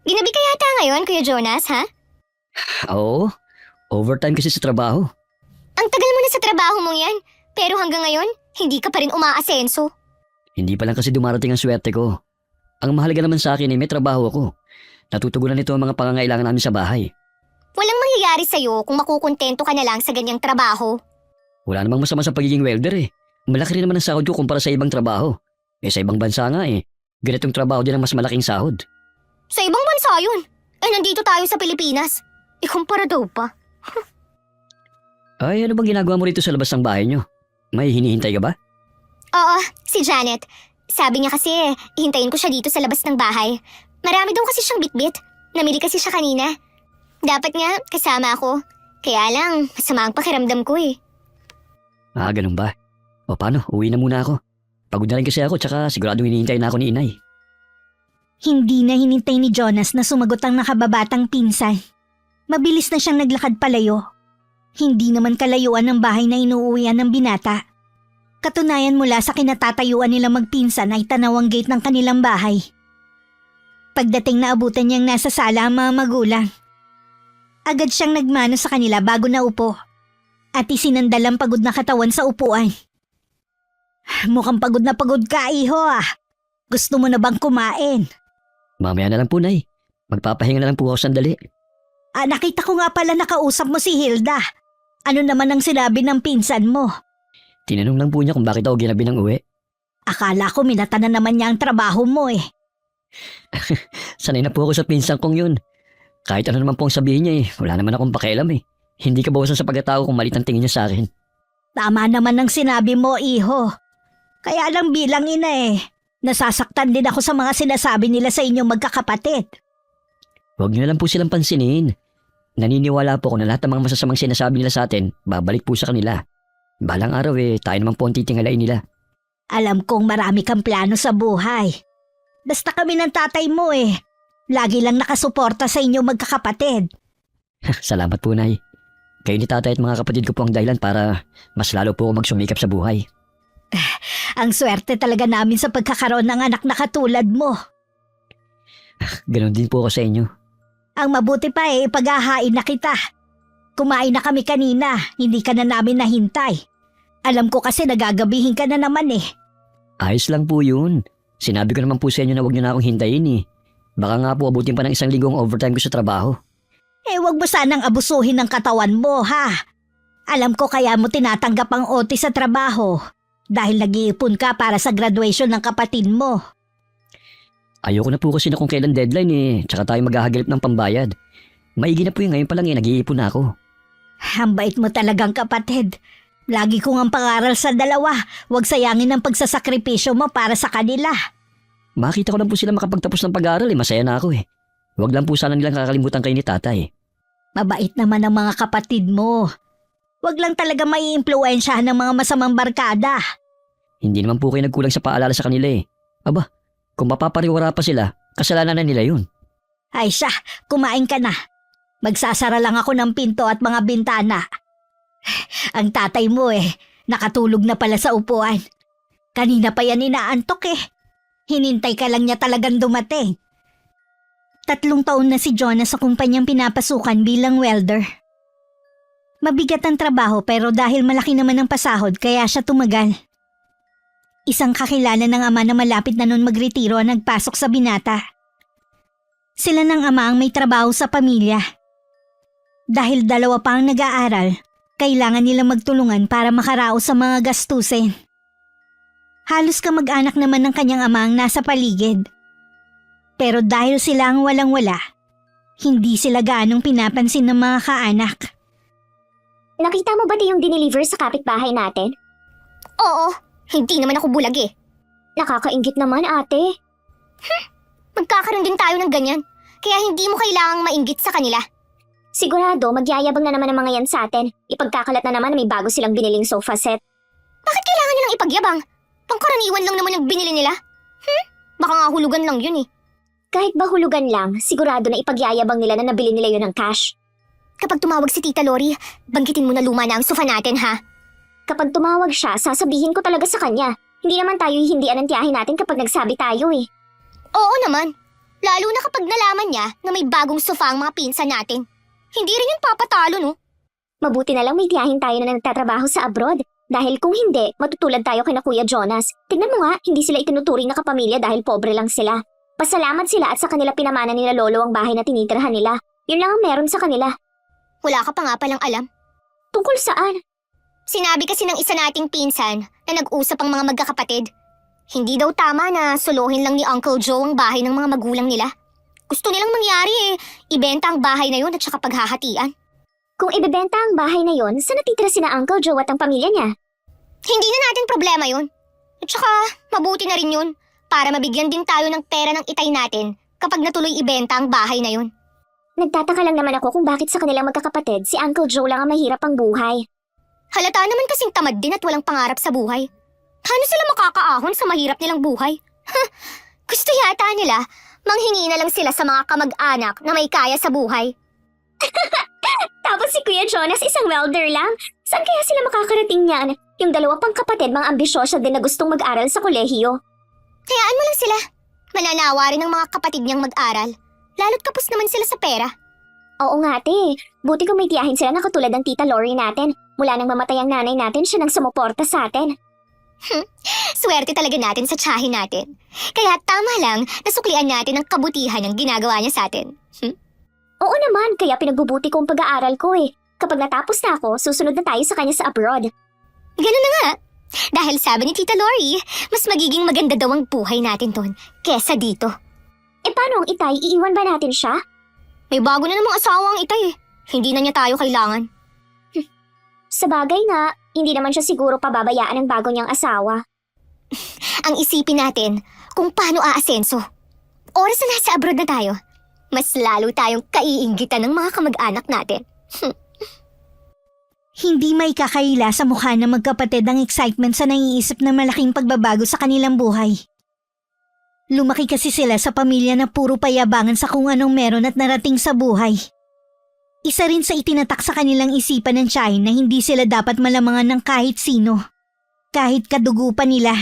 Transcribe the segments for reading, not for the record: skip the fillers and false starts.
Ginabi ka yata ngayon, Kuya Jonas, ha? Oo, overtime kasi sa trabaho. Ang tagal mo na sa trabaho mong yan, pero hanggang ngayon, hindi ka pa rin umaasenso. Hindi pa lang kasi dumarating ang swerte ko. Ang mahalaga naman sa akin ay may trabaho ako. Natutugunan nito ang mga pangangailangan namin sa bahay. Walang mangyayari sa'yo kung makukontento ka na lang sa ganyang trabaho. Wala namang masama sa pagiging welder eh. Malaki rin naman ang sahod ko kumpara sa ibang trabaho. Sa ibang bansa nga eh. Ganitong trabaho din ang mas malaking sahod. Sa ibang bansa yun. Nandito tayo sa Pilipinas. Ikumpara daw pa. Ay, ano bang ginagawa mo rito sa labas ng bahay nyo? May hinihintay ka ba? Oo, si Janet. Sabi niya kasi, hintayin ko siya dito sa labas ng bahay. Marami daw kasi siyang bitbit. Namili kasi siya kanina. Dapat nga, kasama ako. Kaya lang, masama ang pakiramdam ko eh. Ah, ganun ba? O paano, uwi na muna ako. Pagod na rin kasi ako, tsaka siguradong hinihintay na ako ni inay. Hindi na hinintay ni Jonas na sumagot ang nakababatang pinsan. Mabilis na siyang naglakad palayo. Hindi naman kalayuan ng bahay na inuuwian ng binata. Katunayan mula sa kinatatayuan nila magpinsan ay tanaw ang gate ng kanilang bahay. Pagdating na abutan niyang nasa sala ang mga magulang. Agad siyang nagmano sa kanila bago naupo at isinandal ang pagod na katawan sa upuan. Mukhang pagod na pagod ka, iho ah. Gusto mo na bang kumain? Mamaya na lang po, Nay. Magpapahinga na lang po ako sandali. Nakita ko nga pala nakausap mo si Hilda. Ano naman ang sinabi ng pinsan mo? Tinanong lang po niya kung bakit ako ginabi ng uwi. Akala ko minata na naman niya ang trabaho mo eh. Sanay na po ako sa pinsang kong yun. Kahit ano naman po ang sabihin niya wala naman akong pakialam eh. Hindi ka bawasan sa pagkatao kung malit ang tingin niya sa akin. Tama naman ang sinabi mo, iho. Kaya lang bilang ina nasasaktan din ako sa mga sinasabi nila sa inyong magkakapatid. Huwag niyo na lang po silang pansinin. Naniniwala po ako na lahat ng mga masasamang sinasabi nila sa atin, babalik po sa kanila. Balang araw tayo naman po ang titingalain nila. Alam kong marami kang plano sa buhay. Basta kami ng tatay mo lagi lang nakasuporta sa inyong magkakapatid. Salamat po, Nay. Kayo ni tatay at mga kapatid ko po ang dahilan para mas lalo po ako magsumikap sa buhay. Ang swerte talaga namin sa pagkakaroon ng anak na katulad mo. Ganon din po ako sa inyo. Ang mabuti pa ipaghahain na kita. Kumain na kami kanina, hindi ka na namin nahintay. Alam ko kasi nagagabihin ka na naman Ayos lang po yun. Sinabi ko naman po sa inyo na huwag niyo na akong hintayin Baka nga po abutin pa ng 1 linggo ang overtime ko sa trabaho. Wag mo sanang abusuhin ng katawan mo, ha? Alam ko kaya mo tinatanggap ang OT sa trabaho dahil nag-iipon ka para sa graduation ng kapatid mo. Ayoko na po kasi na kung kailan deadline tsaka tayo maghahagilap ng pambayad. Maigi na po ngayon pa lang nag-iipon na ako. Ang bait mo talagang kapatid. Lagi kong ang pangaral sa dalawa, huwag sayangin ang pagsasakripisyo mo para sa kanila. Makita ko lang po sila makapagtapos ng pag-aaral masaya na ako Huwag lang po sana nilang kakalimutan kayo ni tatay. Mabait naman ang mga kapatid mo. Huwag lang talaga maiimpluwensyahan ng mga masamang barkada. Hindi naman po kayo nagkulang sa paalala sa kanila Aba, kung mapapariwara pa sila, kasalanan na nila yun. Ay siya, kumain ka na. Magsasara lang ako ng pinto at mga bintana. Ang tatay mo nakatulog na pala sa upuan. Kanina pa yan inaantok Hinintay ka lang niya talagang dumating. 3 taon na si Jonas sa kumpanyang pinapasukan bilang welder. Mabigat ang trabaho pero dahil malaki naman ang pasahod kaya siya tumagal. Isang kakilala ng ama na malapit na nun magretiro ang nagpasok sa binata. Sila ng ama ang may trabaho sa pamilya. Dahil 2 pa ang nag-aaral, kailangan nila magtulungan para makaraos sa mga gastusin. Halos kamag-anak naman ng kanyang ama ang nasa paligid. Pero dahil sila ang walang-wala, hindi sila gaanong pinapansin ng mga kaanak. Nakita mo ba yung dineliver sa kapitbahay natin? Oo, hindi naman ako bulag Nakakaingit naman ate. Magkakaroon din tayo ng ganyan, kaya hindi mo kailangang mainggit sa kanila. Sigurado, magyayabang na naman ang mga yan sa atin. Ipagkakalat na naman na may bago silang biniling sofa set. Bakit kailangan nilang ipagyabang? Pangkaraniwan lang naman yung binili nila. Baka nga hulugan lang yun Kahit ba hulugan lang, sigurado na ipagyayabang nila na nabili nila yun ng cash. Kapag tumawag si Tita Lori, banggitin mo na luma na ang sofa natin ha. Kapag tumawag siya, sasabihin ko talaga sa kanya. Hindi naman tayo hihindian ng tiyahin natin kapag nagsabi tayo Oo naman. Lalo na kapag nalaman niya na may bagong sofa ang mga pinsan natin. Hindi rin yung papatalo, no? Mabuti na lang may tiyahin tayo na nagtatrabaho sa abroad. Dahil kung hindi, matutulad tayo kina Kuya Jonas. Tignan mo nga, hindi sila itinuturing na kapamilya dahil pobre lang sila. Pasalamat sila at sa kanila pinamana nila lolo ang bahay na tinitirhan nila. Yun lang ang meron sa kanila. Wala ka pa nga palang alam. Tungkol saan? Sinabi kasi ng isa nating pinsan na nag-usap ang mga magkakapatid. Hindi daw tama na solohin lang ni Uncle Joe ang bahay ng mga magulang nila. Gusto nilang mangyari ibenta ang bahay na yun at saka paghahatian. Kung ibebenta ang bahay na yun, saan natitira sina Uncle Joe at ang pamilya niya? Hindi na natin problema yun. At saka, mabuti na rin yun para mabigyan din tayo ng pera ng itay natin kapag natuloy ibenta ang bahay na yun. Nagtataka lang naman ako kung bakit sa kanilang magkakapatid si Uncle Joe lang ang mahirap ang buhay. Halata naman kasing tamad din at walang pangarap sa buhay. Paano sila makakaahon sa mahirap nilang buhay? Gusto yata nila, manghingi na lang sila sa mga kamag-anak na may kaya sa buhay. Tapos si Kuya Jonas isang welder lang. Saan kaya sila makakarating niyan? Yung dalawa pang kapatid mga ambisyosa din na gustong mag-aral sa kolehiyo. Hayaan mo lang sila. Mananawa rin ng mga kapatid niyang mag-aral. Lalo't kapos naman sila sa pera. Oo nga te. Buti kung may tiyahin sila na katulad ng Tita Lori natin. Mula nang mamatay ang nanay natin, siya nang sumuporta sa atin. Swerte talaga natin sa tiyahin natin. Kaya tama lang nasuklian natin ang kabutihan ng ginagawa niya sa atin. Oo naman, kaya pinagbubuti ko ang pag-aaral ko eh. Kapag natapos na ako, susunod na tayo sa kanya sa abroad. Ganun na nga. Dahil sabi ni Tita Lori, mas magiging maganda daw ang buhay natin doon kesa dito. Paano ang itay? Iiwan ba natin siya? May bago na namang asawa ang itay eh. Hindi na niya tayo kailangan. Sa bagay nga, hindi naman siya siguro pababayaan ng bago niyang asawa. Ang isipin natin kung paano aasenso. Oras na nasa abroad na tayo, mas lalo tayong kaiinggitan ng mga kamag-anak natin. Hindi may kakaila sa mukha ng magkapatid ang excitement sa naiisip na malaking pagbabago sa kanilang buhay. Lumaki kasi sila sa pamilya na puro payabangan sa kung anong meron at narating sa buhay. Isa rin sa itinatak sa kanilang isipan ng tiyahin na hindi sila dapat malamangan ng kahit sino, kahit kadugo pa nila.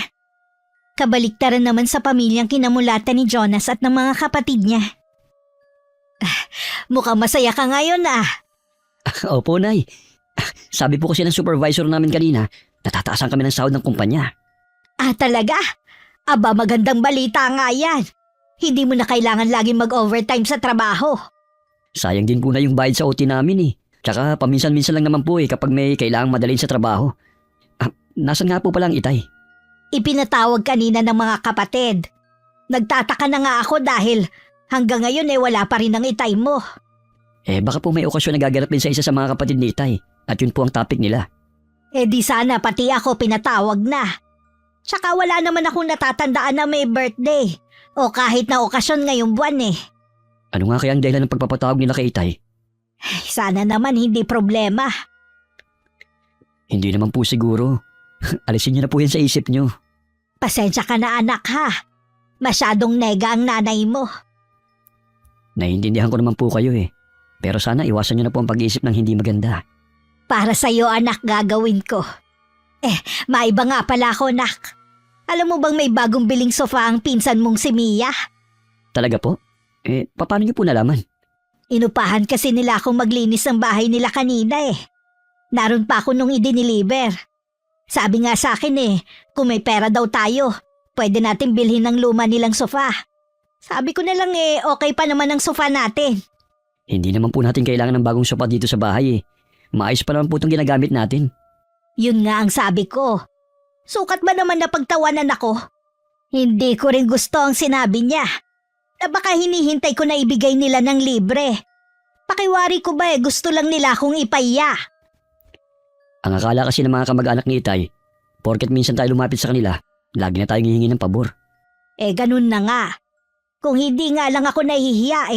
Kabaliktaran naman sa pamilyang kinamulatan ni Jonas at ng mga kapatid niya. Mukhang masaya ka ngayon Opo, Nay. Sabi po kasi ng supervisor namin kanina, natataasan kami ng sahod ng kumpanya. Talaga? Aba, magandang balita nga yan. Hindi mo na kailangan laging mag-overtime sa trabaho. Sayang din po na yung bayad sa OT namin eh. Tsaka paminsan-minsan lang naman po kapag may kailangang madalhin sa trabaho. Nasaan nga po pala ang itay? Ipinatawag kanina ng mga kapatid. Nagtataka na nga ako dahil hanggang ngayon wala pa rin ang itay mo. Baka po may okasyon na gaganapin sa isa sa mga kapatid ni itay. At yun po ang topic nila. Di sana pati ako pinatawag na. Tsaka wala naman akong natatandaan na may birthday. O kahit na okasyon ngayong buwan Ano nga kaya ang dahilan ng pagpapatawag nila kay itay? Sana naman hindi problema. Hindi naman po siguro. Alisin niyo na po yan sa isip niyo. Pasensya ka na anak ha. Masyadong nega ang nanay mo. Naiintindihan ko naman po kayo Pero sana iwasan niyo na po ang pag-iisip ng hindi maganda. Para sa'yo anak gagawin ko. Maiba nga pala ako anak. Alam mo bang may bagong biling sofa ang pinsan mong si Mia? Talaga po? Paano niyo po nalaman? Inupahan kasi nila akong maglinis ng bahay nila kanina Naroon pa ako nung i-deliver. Sabi nga sa akin kung may pera daw tayo, pwede natin bilhin ng luma nilang sofa. Sabi ko na lang okay pa naman ang sofa natin. Hindi naman po natin kailangan ng bagong sofa dito sa bahay Maayos pa naman po itong ginagamit natin. Yun nga ang sabi ko. Sukat ba naman na pagtawanan ako? Hindi ko rin gusto ang sinabi niya. Na baka hinihintay ko na ibigay nila ng libre. Pakiwari ko ba gusto lang nila akong ipaiya. Ang akala kasi ng mga kamag-anak ni Itay, porket minsan tayo lumapit sa kanila, lagi na tayong hihingi ng pabor. Ganun na nga. Kung hindi nga lang ako nahihiya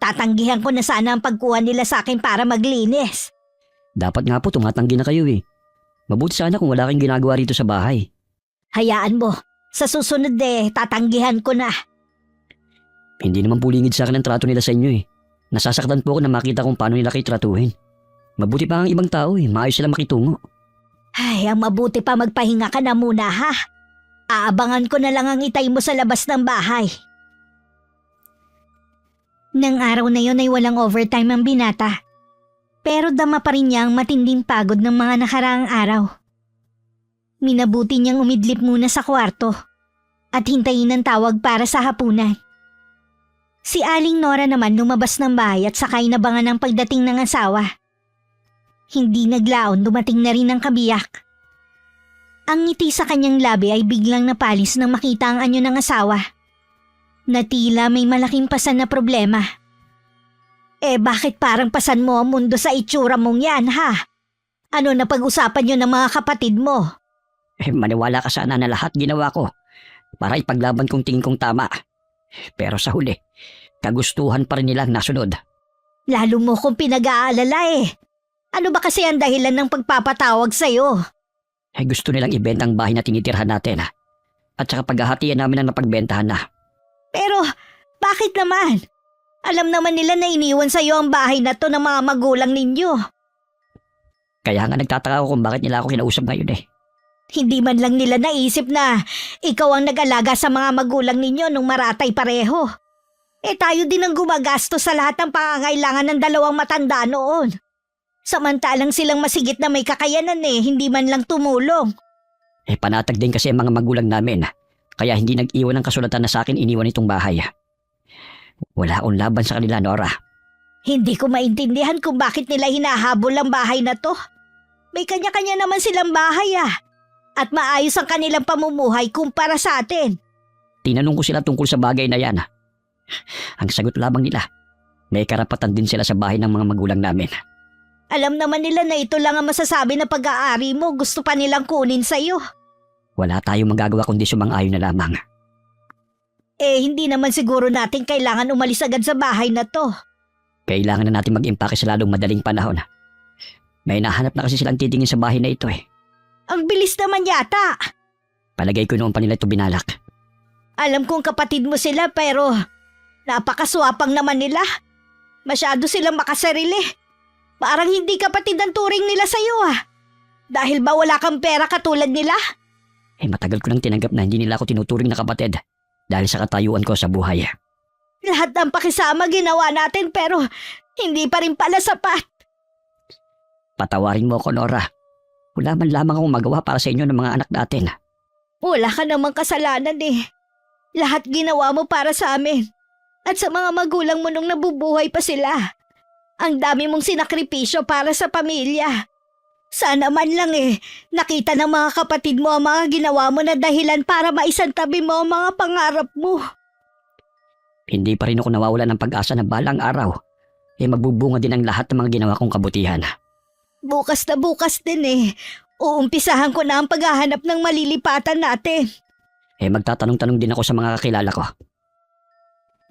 tatanggihan ko na sana ang pagkuha nila sa akin para maglinis. Dapat nga po tumatanggi na kayo Mabuti sana kung wala kayong ginagawa rito sa bahay. Hayaan mo. Sa susunod tatanggihan ko na. Hindi naman po lingid sa akin ang trato nila sa inyo Nasasaktan po ako na makita kung paano nila kayo tratuhin. Mabuti pa ang ibang tao maayos sila makitungo. Ang mabuti pa magpahinga ka na muna ha. Aabangan ko na lang ang itay mo sa labas ng bahay. Nang araw na yon ay walang overtime ang binata. Pero dama pa rin niya ang matinding pagod ng mga nakaraang araw. Minabuti niyang umidlip muna sa kwarto at hintayin ang tawag para sa hapunan. Si Aling Nora naman lumabas ng bahay at sakay nabangan ang pagdating ng asawa. Hindi naglaon, dumating na rin ang kabiyak. Ang ngiti sa kanyang labi ay biglang napalis nang makita ang anyo ng asawa. Na tila may malaking pasan na problema. Bakit parang pasan mo ang mundo sa itsura mong yan, ha? Ano na pag-usapan nyo ng mga kapatid mo? Maniwala ka sana na lahat ginawa ko para ipaglaban kong tingin kong tama. Pero sa huli, kagustuhan pa rin nilang nasunod. Lalo mo kong pinag-aalala. Ano ba kasi ang dahilan ng pagpapatawag sa'yo? Gusto nilang ibenta ang bahay na tinitirhan natin. At saka paghahatian namin ang napagbentahan na. Pero bakit naman? Alam naman nila na iniwan sa'yo ang bahay na to ng mga magulang ninyo. Kaya nga nagtataka ako kung bakit nila ako kinausap ngayon . Hindi man lang nila naisip na ikaw ang nag-alaga sa mga magulang ninyo nung maratay pareho. Tayo din ang gumagastos sa lahat ng pangangailangan ng dalawang matanda noon. Samantalang silang masigit na may kakayanan hindi man lang tumulong. Panatag din kasi ang mga magulang namin. Kaya hindi nag-iwan ng kasulatan na sa akin iniwan itong bahay. Wala akong laban sa kanila, Nora. Hindi ko maintindihan kung bakit nila hinahabol ang bahay na to. May kanya-kanya naman silang bahay At maayos ang kanilang pamumuhay kumpara sa atin. Tinanong ko sila tungkol sa bagay na yan. Ang sagot labang nila, may karapatan din sila sa bahay ng mga magulang namin. Alam naman nila na ito lang ang masasabi na pag-aari mo, gusto pa nilang kunin sa'yo. Wala tayong magagawa kundi sumang-ayon na lamang. Hindi naman siguro natin kailangan umalis agad sa bahay na to. Kailangan na natin mag-impake sa lalong madaling panahon. May nahanap na kasi silang titingin sa bahay na ito . Ang bilis naman yata. Palagay ko noon pa nila ito binalak. Alam kong kapatid mo sila pero napakaswapang naman nila. Masyado silang makasarili. Parang hindi kapatid ang turing nila sa'yo Dahil ba wala kang pera katulad nila? Matagal ko nang tinanggap na hindi nila ako tinuturing na kapatid dahil sa katayuan ko sa buhay. Lahat ng pakisama ginawa natin pero hindi pa rin pala sapat. Patawarin mo ako, Nora. Wala man lamang akong magawa para sa inyo ng mga anak natin. Wala ka namang kasalanan Lahat ginawa mo para sa amin. At sa mga magulang mo nung nabubuhay pa sila. Ang dami mong sinakripisyo para sa pamilya. Sana man lang nakita ng mga kapatid mo ang mga ginawa mo na dahilan para maisantabi mo ang mga pangarap mo. Hindi pa rin ako nawawala ng pag-asa na balang araw. Magbubunga din ang lahat ng mga ginawa kong kabutihan. Bukas na bukas din Uumpisahan ko na ang paghahanap ng malilipatan natin. Magtatanong-tanong din ako sa mga kakilala ko.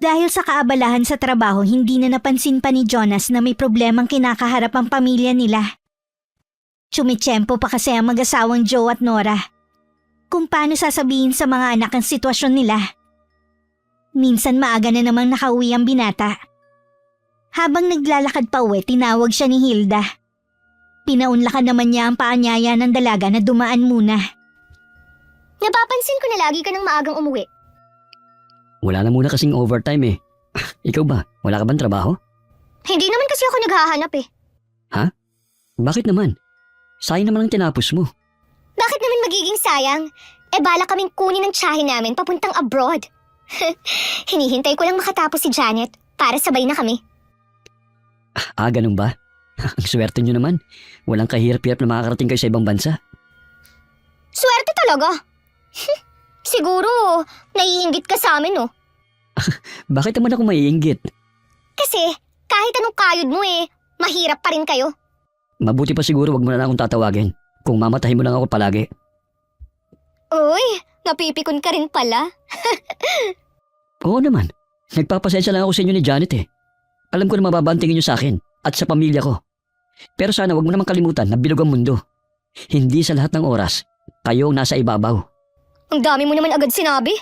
Dahil sa kaabalahan sa trabaho, hindi na napansin pa ni Jonas na may problemang kinakaharap ang pamilya nila. Tsumitsyempo pa kasi ang mag-asawang Joe at Nora kung paano sasabihin sa mga anak ang sitwasyon nila. Minsan maaga na namang nakauwi ang binata. Habang naglalakad pa uwi, tinawag siya ni Hilda. Pinaunlakan naman niya ang paanyaya ng dalaga na dumaan muna. Napapansin ko na lagi ka nang maagang umuwi. Wala na muna kasing overtime . Ikaw ba? Wala ka bang trabaho? Hindi naman kasi ako naghahanap Bakit naman? Sayang naman ang tinapos mo. Bakit naman magiging sayang? Bala kaming kunin ng tiyahin namin papuntang abroad. Hinihintay ko lang makatapos si Janet para sabay na kami. Ganun ba? Ang swerte nyo naman. Walang kahirap-hirap na makakarating kayo sa ibang bansa. Swerte talaga. Siguro, naiinggit ka sa amin Bakit naman ako maiinggit? Kasi, kahit anong kayod mo mahirap pa rin kayo. Mabuti pa siguro wag mo na lang akong tatawagin. Kung mamatahin mo lang ako palagi. Uy, napipikon ka rin pala. Oo naman. Nagpapasensya lang ako sa inyo ni Janet Alam ko na mababantingin nyo sa akin at sa pamilya ko. Pero sana wag mo naman kalimutan na bilog ang mundo. Hindi sa lahat ng oras, kayo ang nasa ibabaw. Ang dami mo naman agad sinabi.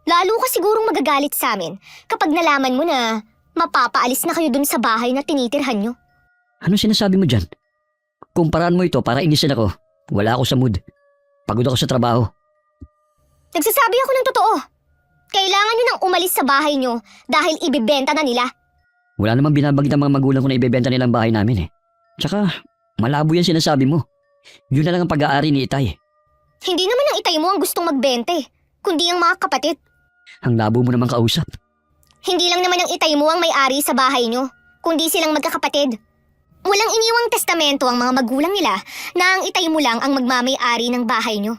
Lalo ka sigurong magagalit sa amin kapag nalaman mo na mapapaalis na kayo dun sa bahay na tinitirhan nyo. Ano sinasabi mo dyan? Kumparaan mo ito para inisin ako. Wala ako sa mood. Pagod ako sa trabaho. Nagsasabi ako ng totoo. Kailangan nyo nang umalis sa bahay nyo dahil ibibenta na nila. Wala namang binabagit ang mga magulang ko na ibebenta nilang bahay namin eh. Tsaka, malabo yan sinasabi mo. Yun na lang ang pag-aari ni Itay. Hindi naman ang itay mo ang gustong magbente, kundi ang mga kapatid. Ang labo mo namang kausap. Hindi lang naman ang itay mo ang may-ari sa bahay nyo, kundi silang magkakapatid. Walang iniwang testamento ang mga magulang nila na ang itay mo lang ang magmamay-ari ng bahay nyo.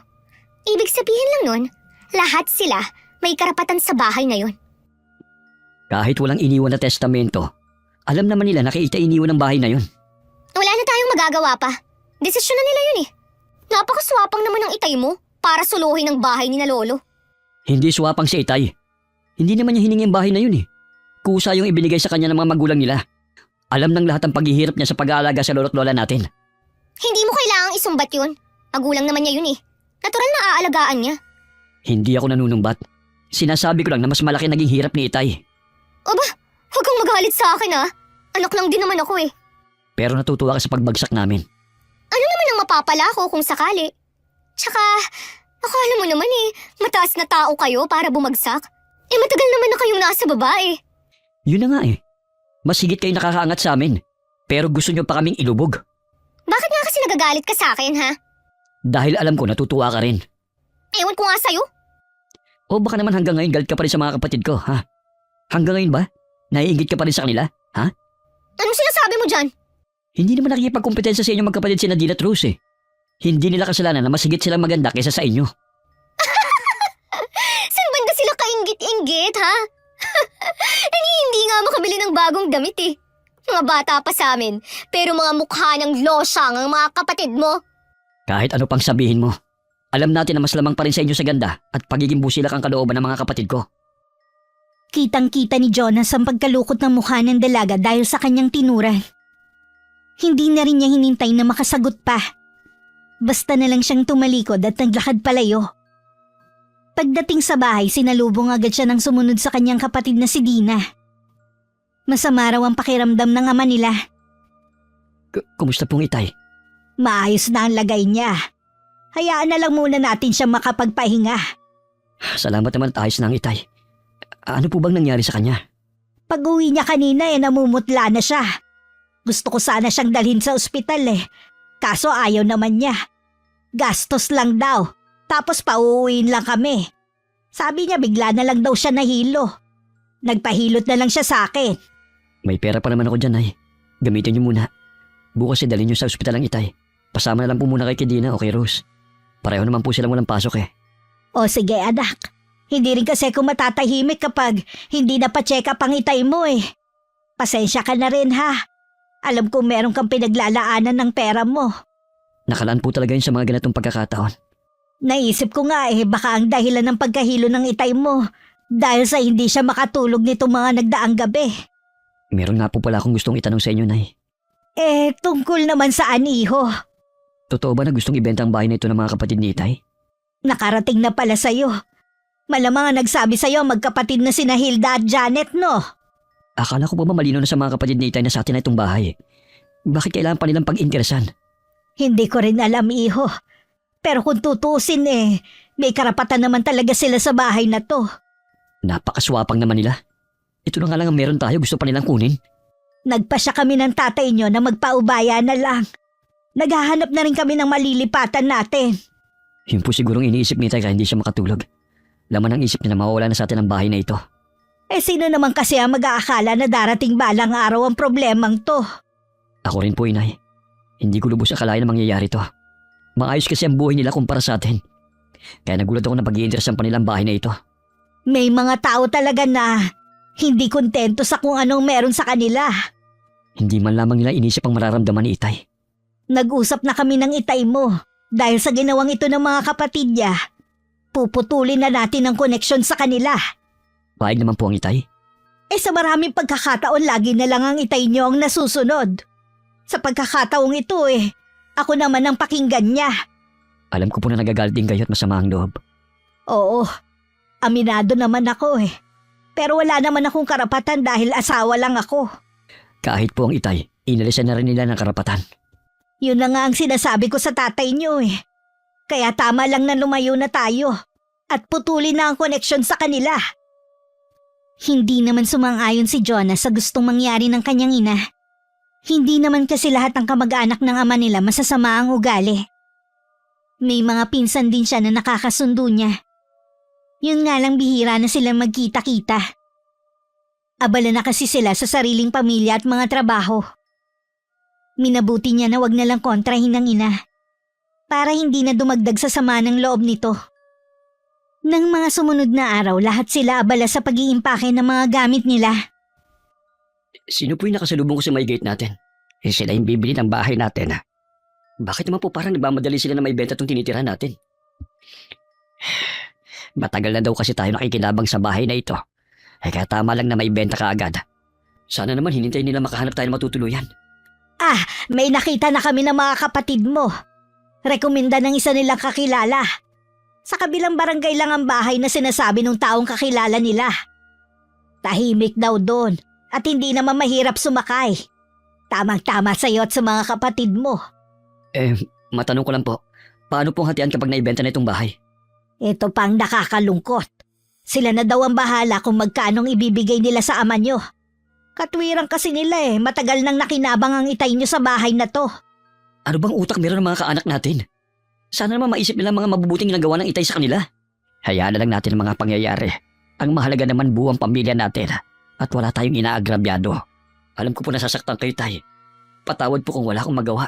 Ibig sabihin lang nun, lahat sila may karapatan sa bahay na yon. Kahit walang iniwan na testamento, alam naman nila na kay Itay iniwan ang bahay na yun. Wala na tayong magagawa pa. Desisyon na nila yun eh. Napakaswapang naman ang itay mo para suluhin ang bahay ni na lolo. Hindi swapang si Itay. Hindi naman niya hiningi ang bahay na yun eh. Kusa yung ibinigay sa kanya ng mga magulang nila. Alam ng lahat ang paghihirap niya sa pag-aalaga sa lolo't lola natin. Hindi mo kailangang isumbat yun. Magulang naman niya yun eh. Natural na aalagaan niya. Hindi ako nanunumbat. Sinasabi ko lang na mas malaki naging hirap ni Itay. Aba, huwag kang magalit sa akin ah. Anak lang din naman ako eh. Pero natutuwa ka sa pagbagsak namin. Ano naman ang mapapala ko kung sakali? Tsaka, akala mo naman eh, mataas na tao kayo para bumagsak. Eh matagal naman na kayong nasa baba eh. Yun na nga eh. Mas higit kayo nakakaangat sa amin. Pero gusto nyo pa kaming ilubog. Bakit nga kasi nagagalit ka sa akin ha? Dahil alam ko natutuwa ka rin. Ewan ko nga sa'yo. O baka naman hanggang ngayon galit ka pa rin sa mga kapatid ko, ha? Hanggang ngayon ba? Naiingit ka pa rin sa kanila, ha? Anong sinasabi mo dyan? Hindi naman nakikipagkumpetensya sa inyo magkapatid si Nadine at Rose eh. Hindi nila kasalanan na mas higit silang maganda kaysa sa inyo. Saan banda sila kainggit-inggit ha? Hindi nga makabili ng bagong damit eh. Mga bata pa sa amin, pero mga mukha ng losyang ang mga kapatid mo. Kahit ano pang sabihin mo, alam natin na mas lamang pa rin sa inyo sa ganda at pagiging busilak ang kalooban ng mga kapatid ko. Kitang-kita ni Jonas ang pagkalukot ng mukha ng dalaga dahil sa kanyang tinuran. Hindi na rin niya hinintay na makasagot pa. Basta na lang siyang tumalikod at naglakad palayo. Pagdating sa bahay, sinalubong agad siya ng sumunod sa kanyang kapatid na si Dina. Masama raw ang pakiramdam ng ama nila. Kumusta pong Itay? Maayos na ang lagay niya. Hayaan na lang muna natin siya makapagpahinga. Salamat naman at ayos na ang Itay. Ano po bang nangyari sa kanya? Pag-uwi niya kanina namumutla na siya. Gusto ko sana siyang dalhin sa ospital Kaso ayaw naman niya. Gastos lang daw. Tapos pauuwiin lang kami. Sabi niya bigla na lang daw siya nahilo. Nagpahilot na lang siya sa akin. May pera pa naman ako dyan ay. Gamitin niyo muna. Bukas dalhin niyo sa ospital ang Itay. Pasama na lang po muna kay Dina o kay Rose. Pareho naman po silang walang pasok eh. O sige anak. Hindi rin kasi ako matatahimik kapag hindi na pa-check up ang Itay mo Pasensya ka na rin ha. Alam ko meron kang pinaglalaanan ng pera mo. Nakalaan po talaga yun sa mga ganitong pagkakataon. Naisip ko nga baka ang dahilan ng pagkahilo ng Itay mo dahil sa hindi siya makatulog nitong mga nagdaang gabi. Meron nga po pala akong gustong itanong sa inyo, Nay. Tungkol naman saan iho? Totoo ba na gustong ibenta ang bahay na ito ng mga kapatid ni Itay? Nakarating na pala sa'yo. Malamang ang nagsabi sa'yo magkapatid na sina Hilda at Janet, no? Akala ko ba malinaw na sa mga kapatid ni Itay na sa atin na itong bahay? Bakit kailangan pa nilang pag-interesan? Hindi ko rin alam, iho. Pero kung tutusin may karapatan naman talaga sila sa bahay na to. Napakaswapang naman nila. Ito na nga lang ang meron tayo, gusto pa nilang kunin. Nagpasya kami ng tatay nyo na magpaubaya na lang. Naghahanap na rin kami ng malilipatan natin. Yun po sigurong iniisip ni Itay kaya hindi siya makatulog. Laman ang isip niya na mawawala na sa atin ang bahay na ito. Sino naman kasi ang mag-aakala na darating balang araw ang problemang to? Ako rin po, Inay. Hindi ko lubos akalain na mangyayari to. Maayos kasi ang buhay nila kumpara sa atin. Kaya nagulat ako na pag-iinteresan pa nilang bahay na ito. May mga tao talaga na hindi kontento sa kung anong meron sa kanila. Hindi man lamang nila inisip ang mararamdaman ni Itay. Nag-usap na kami ng Itay mo dahil sa ginawang ito ng mga kapatid niya. Puputulin na natin ang koneksyon sa kanila. Paig naman po ang Itay. Sa maraming pagkakataon lagi na lang ang Itay niyo ang nasusunod. Sa pagkakataong ito ako naman ang pakinggan niya. Alam ko po na nagagalit din kayo at masama ang loob. Oo, aminado naman ako Pero wala naman akong karapatan dahil asawa lang ako. Kahit po ang Itay, inalisan na rin nila ng karapatan. Yun na nga ang sinasabi ko sa tatay niyo Kaya tama lang na lumayo na tayo at putulin na ang koneksyon sa kanila. Hindi naman sumang-ayon si Jonas sa gustong mangyari ng kanyang ina. Hindi naman kasi lahat ng kamag-anak ng ama nila masasama ang ugali. May mga pinsan din siya na nakakasundo niya. Yun nga lang bihira na sila magkita-kita. Abala na kasi sila sa sariling pamilya at mga trabaho. Minabuti niya na wag na lang kontrahin ng ina para hindi na dumagdag sa sama ng loob nito. Nang mga sumunod na araw, lahat sila abala sa pag-iimpake ng mga gamit nila. Sino po yung nakasalubong ko sa may gate natin? Sila yung bibili ng bahay natin. Bakit naman po parang nagmamadali sila na may benta itong tinitira natin? Matagal na daw kasi tayo nakikinabang sa bahay na ito. Kaya tama lang na may benta ka agad. Sana naman hinintay nila makahanap tayo ng matutuluyan. May nakita na kami ng mga kapatid mo. Rekomenda ng isa nilang kakilala. Sa kabilang barangay lang ang bahay na sinasabi ng taong kakilala nila. Tahimik daw doon at hindi naman mahirap sumakay. Tamang-tama sa'yo at sa mga kapatid mo. Matanong ko lang po, paano pong hatian kapag naibenta na itong bahay? Ito pang nakakalungkot. Sila na daw ang bahala kung magkanong ibibigay nila sa ama nyo. Katwiran kasi nila matagal nang nakinabang ang itay nyo sa bahay na to. Ano bang utak meron ng mga kaanak natin? Sana naman maisip nila mga mabubuting ginagawa ng itay sa kanila. Hayaan na lang natin ang mga pangyayari. Ang mahalaga naman buwang pamilya natin at wala tayong inaagrabyado. Alam ko po nasasaktan kayo, Tay. Patawad po kung wala akong magawa.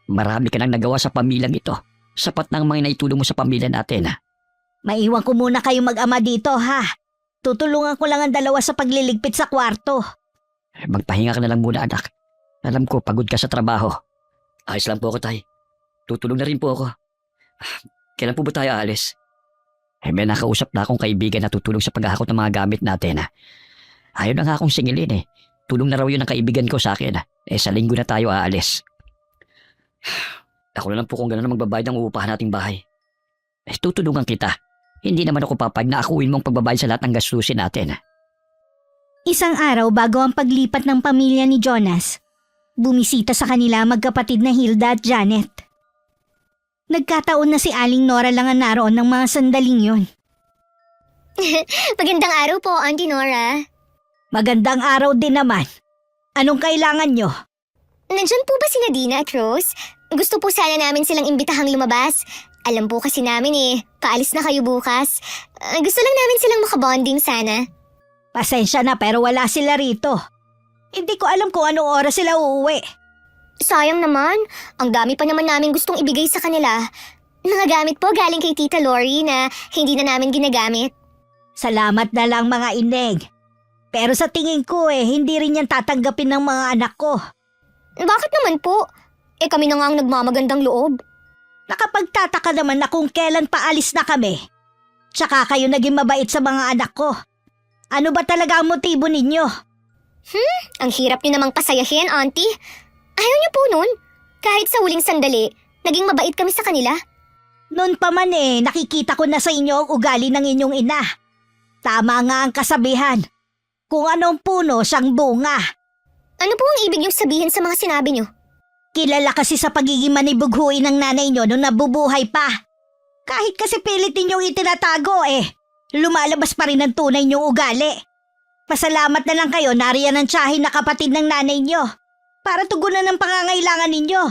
Marami ka nang nagawa sa pamilyang ito. Sapat na ang mga naitulong mo sa pamilya natin. Maiwan ko muna kayong mag-ama dito, ha? Tutulungan ko lang ang dalawa sa pagliligpit sa kwarto. Magpahinga ka na lang muna, anak. Alam ko, pagod ka sa trabaho. Ayos lang po ako, Tay. Tutulong na rin po ako. Kailan po ba tayo aalis? May nakausap na akong kaibigan na tutulong sa paghahakot ng mga gamit natin. Ayaw na nga akong singilin. Tulong na raw yun ng kaibigan ko sa akin. Sa linggo na tayo aalis. Ako na lang po kung gano'n na magbabayad ng uupahan nating bahay. Tutulungan kita. Hindi naman ako papayag na akuin mong pagbabayad sa lahat ng gastusin natin. Isang araw bago ang paglipat ng pamilya ni Jonas, bumisita sa kanila magkapatid na Hilda at Janet. Nagkataon na si Aling Nora lang ang naroon ng mga sandaling yon. Magandang araw po, Auntie Nora. Magandang araw din naman. Anong kailangan nyo? Nandyan po ba sina Dina at Rose? Gusto po sana namin silang imbitahang lumabas. Alam po kasi namin paalis na kayo bukas. Gusto lang namin silang makabonding sana. Pasensya na pero wala sila rito. Hindi ko alam kung anong oras sila uuwi. Sayang naman, ang dami pa naman namin gustong ibigay sa kanila. Mga gamit po galing kay Tita Lori na hindi na namin ginagamit. Salamat na lang mga ineng. Pero sa tingin ko hindi rin yan tatanggapin ng mga anak ko. Bakit naman po? Kami na nga ang nagmamagandang loob. Nakapagtataka naman na kung kailan paalis na kami. Tsaka kayo naging mabait sa mga anak ko. Ano ba talaga ang motibo ninyo? Ang hirap niyo namang pasayahin, Auntie. Ayaw niyo po nun. Kahit sa huling sandali, naging mabait kami sa kanila. Noon pa man nakikita ko na sa inyo ang ugali ng inyong ina. Tama nga ang kasabihan. Kung anong puno, siyang bunga. Ano po ang ibig niyong sabihin sa mga sinabi niyo? Kilala kasi sa pagiging manibughuin ng nanay niyo nung nabubuhay pa. Kahit kasi pilit ninyong itinatago lumalabas pa rin ang tunay niyong ugali. Pasalamat na lang kayo nariyan ang tiyahin na kapatid ng nanay niyo para tugunan ang pangangailangan ninyo.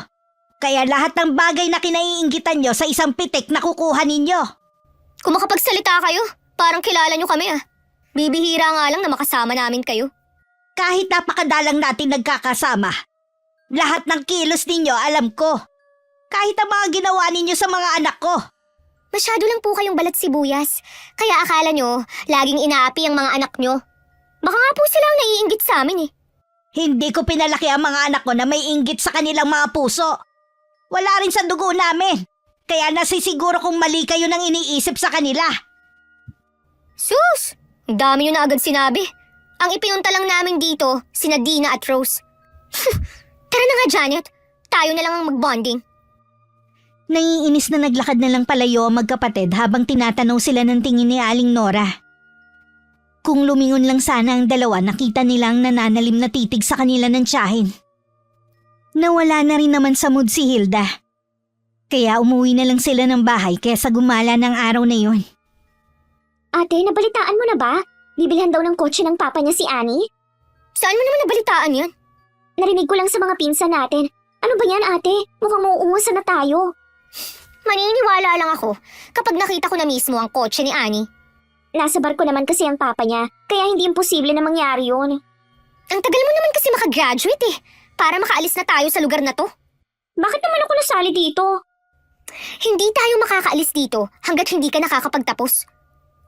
Kaya lahat ng bagay na kinaiinggitan niyo sa isang pitik nakukuha ninyo. Kung makapagsalita kayo, parang kilala niyo kami Bibihira nga lang na makasama namin kayo. Kahit napakadalang natin nagkakasama, lahat ng kilos ninyo alam ko. Kahit ang mga ginawa ninyo sa mga anak ko. Masyado lang po kayong balat sibuyas. Kaya akala nyo, laging inaapi ang mga anak nyo. Baka nga po silang naiinggit sa amin Hindi ko pinalaki ang mga anak ko na may inggit sa kanilang mga puso. Wala rin sa dugo namin. Kaya nasisiguro kung mali kayo nang iniisip sa kanila. Sus! Ang dami nyo na agad sinabi. Ang ipinunta lang namin dito, sina Dina at Rose. Tara na nga, Janet. Tayo na lang ang magbonding. Naiinis na naglakad na lang palayo ang magkapatid habang tinatanaw sila ng tingin ni Aling Nora. Kung lumingon lang sana ang dalawa, nakita nilang nananalim na titig sa kanila ng tiyahin. Nawala na rin naman sa mood si Hilda. Kaya umuwi na lang sila ng bahay kaysa gumala ng araw na yon. Ate, nabalitaan mo na ba? Bibilhan daw ng kotse ng papa niya si Annie? Saan mo naman nabalitaan yan? Narinig ko lang sa mga pinsan natin. Ano ba yan, ate? Mukhang mauungusan na tayo. Maniniwala lang ako kapag nakita ko na mismo ang kotse ni Annie. Nasa barko naman kasi ang papa niya, kaya hindi imposible na mangyari yun. Ang tagal mo naman kasi makagraduate para makaalis na tayo sa lugar na to. Bakit naman ako nasali dito? Hindi tayo makakaalis dito hanggat hindi ka nakakapagtapos.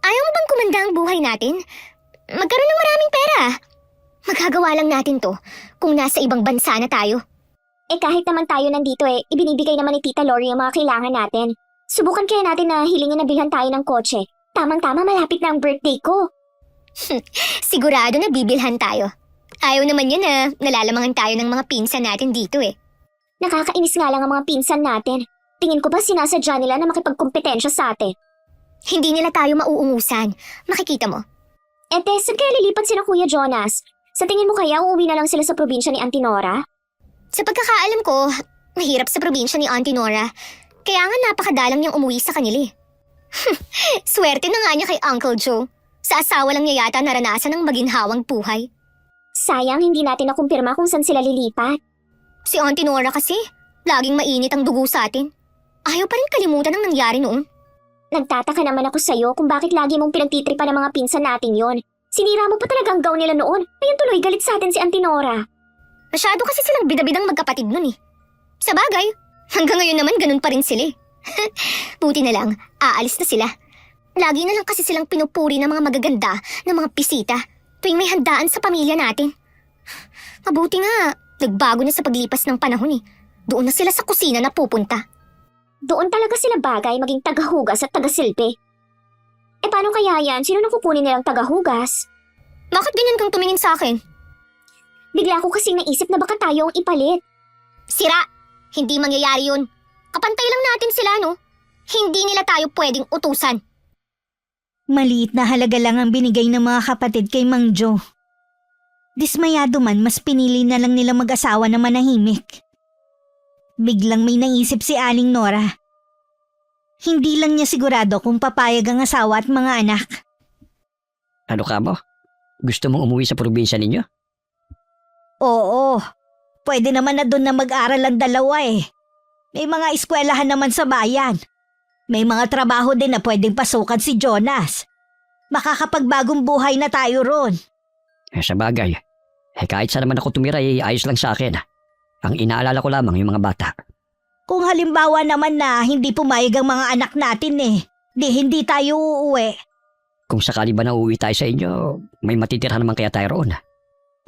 Ayaw mo bang kumanda ang buhay natin? Magkaroon ng maraming pera. Magagawa lang natin to kung nasa ibang bansa na tayo. Kahit naman tayo nandito ibinibigay naman ni Tita Lori ang mga kailangan natin. Subukan kaya natin na hilingin na bilhan tayo ng kotse. Tamang-tama malapit na ang birthday ko. Sigurado na bibilhan tayo. Ayaw naman yun na nalalamangan tayo ng mga pinsan natin dito Nakakainis nga lang ang mga pinsan natin. Tingin ko ba sinasadya nila na makipagkompetensya sa atin? Hindi nila tayo mauungusan. Makikita mo. Saan kaya lilipat sila Kuya Jonas? Sa tingin mo kaya uuwi na lang sila sa probinsya ni Auntie Nora? Sa pagkakaalam ko, mahirap sa probinsya ni Auntie Nora. Kaya nga napakadalang niyang umuwi sa kanila Swerte na nga niya kay Uncle Joe. Sa asawa lang niya yata naranasan ng maginhawang buhay. Sayang hindi natin nakumpirma kung saan sila lilipat. Si Auntie Nora kasi, laging mainit ang dugo sa atin. Ayaw pa rin kalimutan ang nangyari noon. Nagtataka naman ako sa'yo kung bakit lagi mong pinagtitripan ng mga pinsan natin yon. Sinira mo pa talaga ang gown nila noon. Ngayon tuloy galit sa atin si Auntie Nora. Masyado kasi silang bidabidang magkapatid nun Sa bagay, hanggang ngayon naman ganun pa rin sila Buti na lang, aalis na sila. Lagi na lang kasi silang pinupuri ng mga magaganda ng mga bisita tuwing may handaan sa pamilya natin. Mabuti nga, nagbago na sa paglipas ng panahon Doon na sila sa kusina na pupunta. Doon talaga sila bagay maging tagahugas at tagasilbi. Paano kaya yan? Sino nakukunin nilang tagahugas? Bakit ganyan kang tumingin sa akin? Bigla ko kasing naisip na baka tayo ang ipalit. Sira! Hindi mangyayari yun. Kapantay lang natin sila, no? Hindi nila tayo pwedeng utusan. Maliit na halaga lang ang binigay ng mga kapatid kay Mang Joe. Dismayado man, mas pinili na lang nila mag-asawa na manahimik. Biglang may naisip si Aling Nora. Hindi lang niya sigurado kung papayag ang asawa at mga anak. Ano ka mo? Gusto mong umuwi sa probinsya ninyo? Oo, pwede naman na doon na mag-aral ang dalawa May mga eskwelahan naman sa bayan. May mga trabaho din na pwedeng pasukan si Jonas. Makakapagbagong buhay na tayo ron. Sa bagay, kahit saan naman ako tumira ayos lang sa akin. Ang inaalala ko lamang yung mga bata. Kung halimbawa naman na hindi pumayag ang mga anak natin di hindi tayo uuwi. Kung sakali ba na uuwi tayo sa inyo, may matitira naman kaya tayo roon.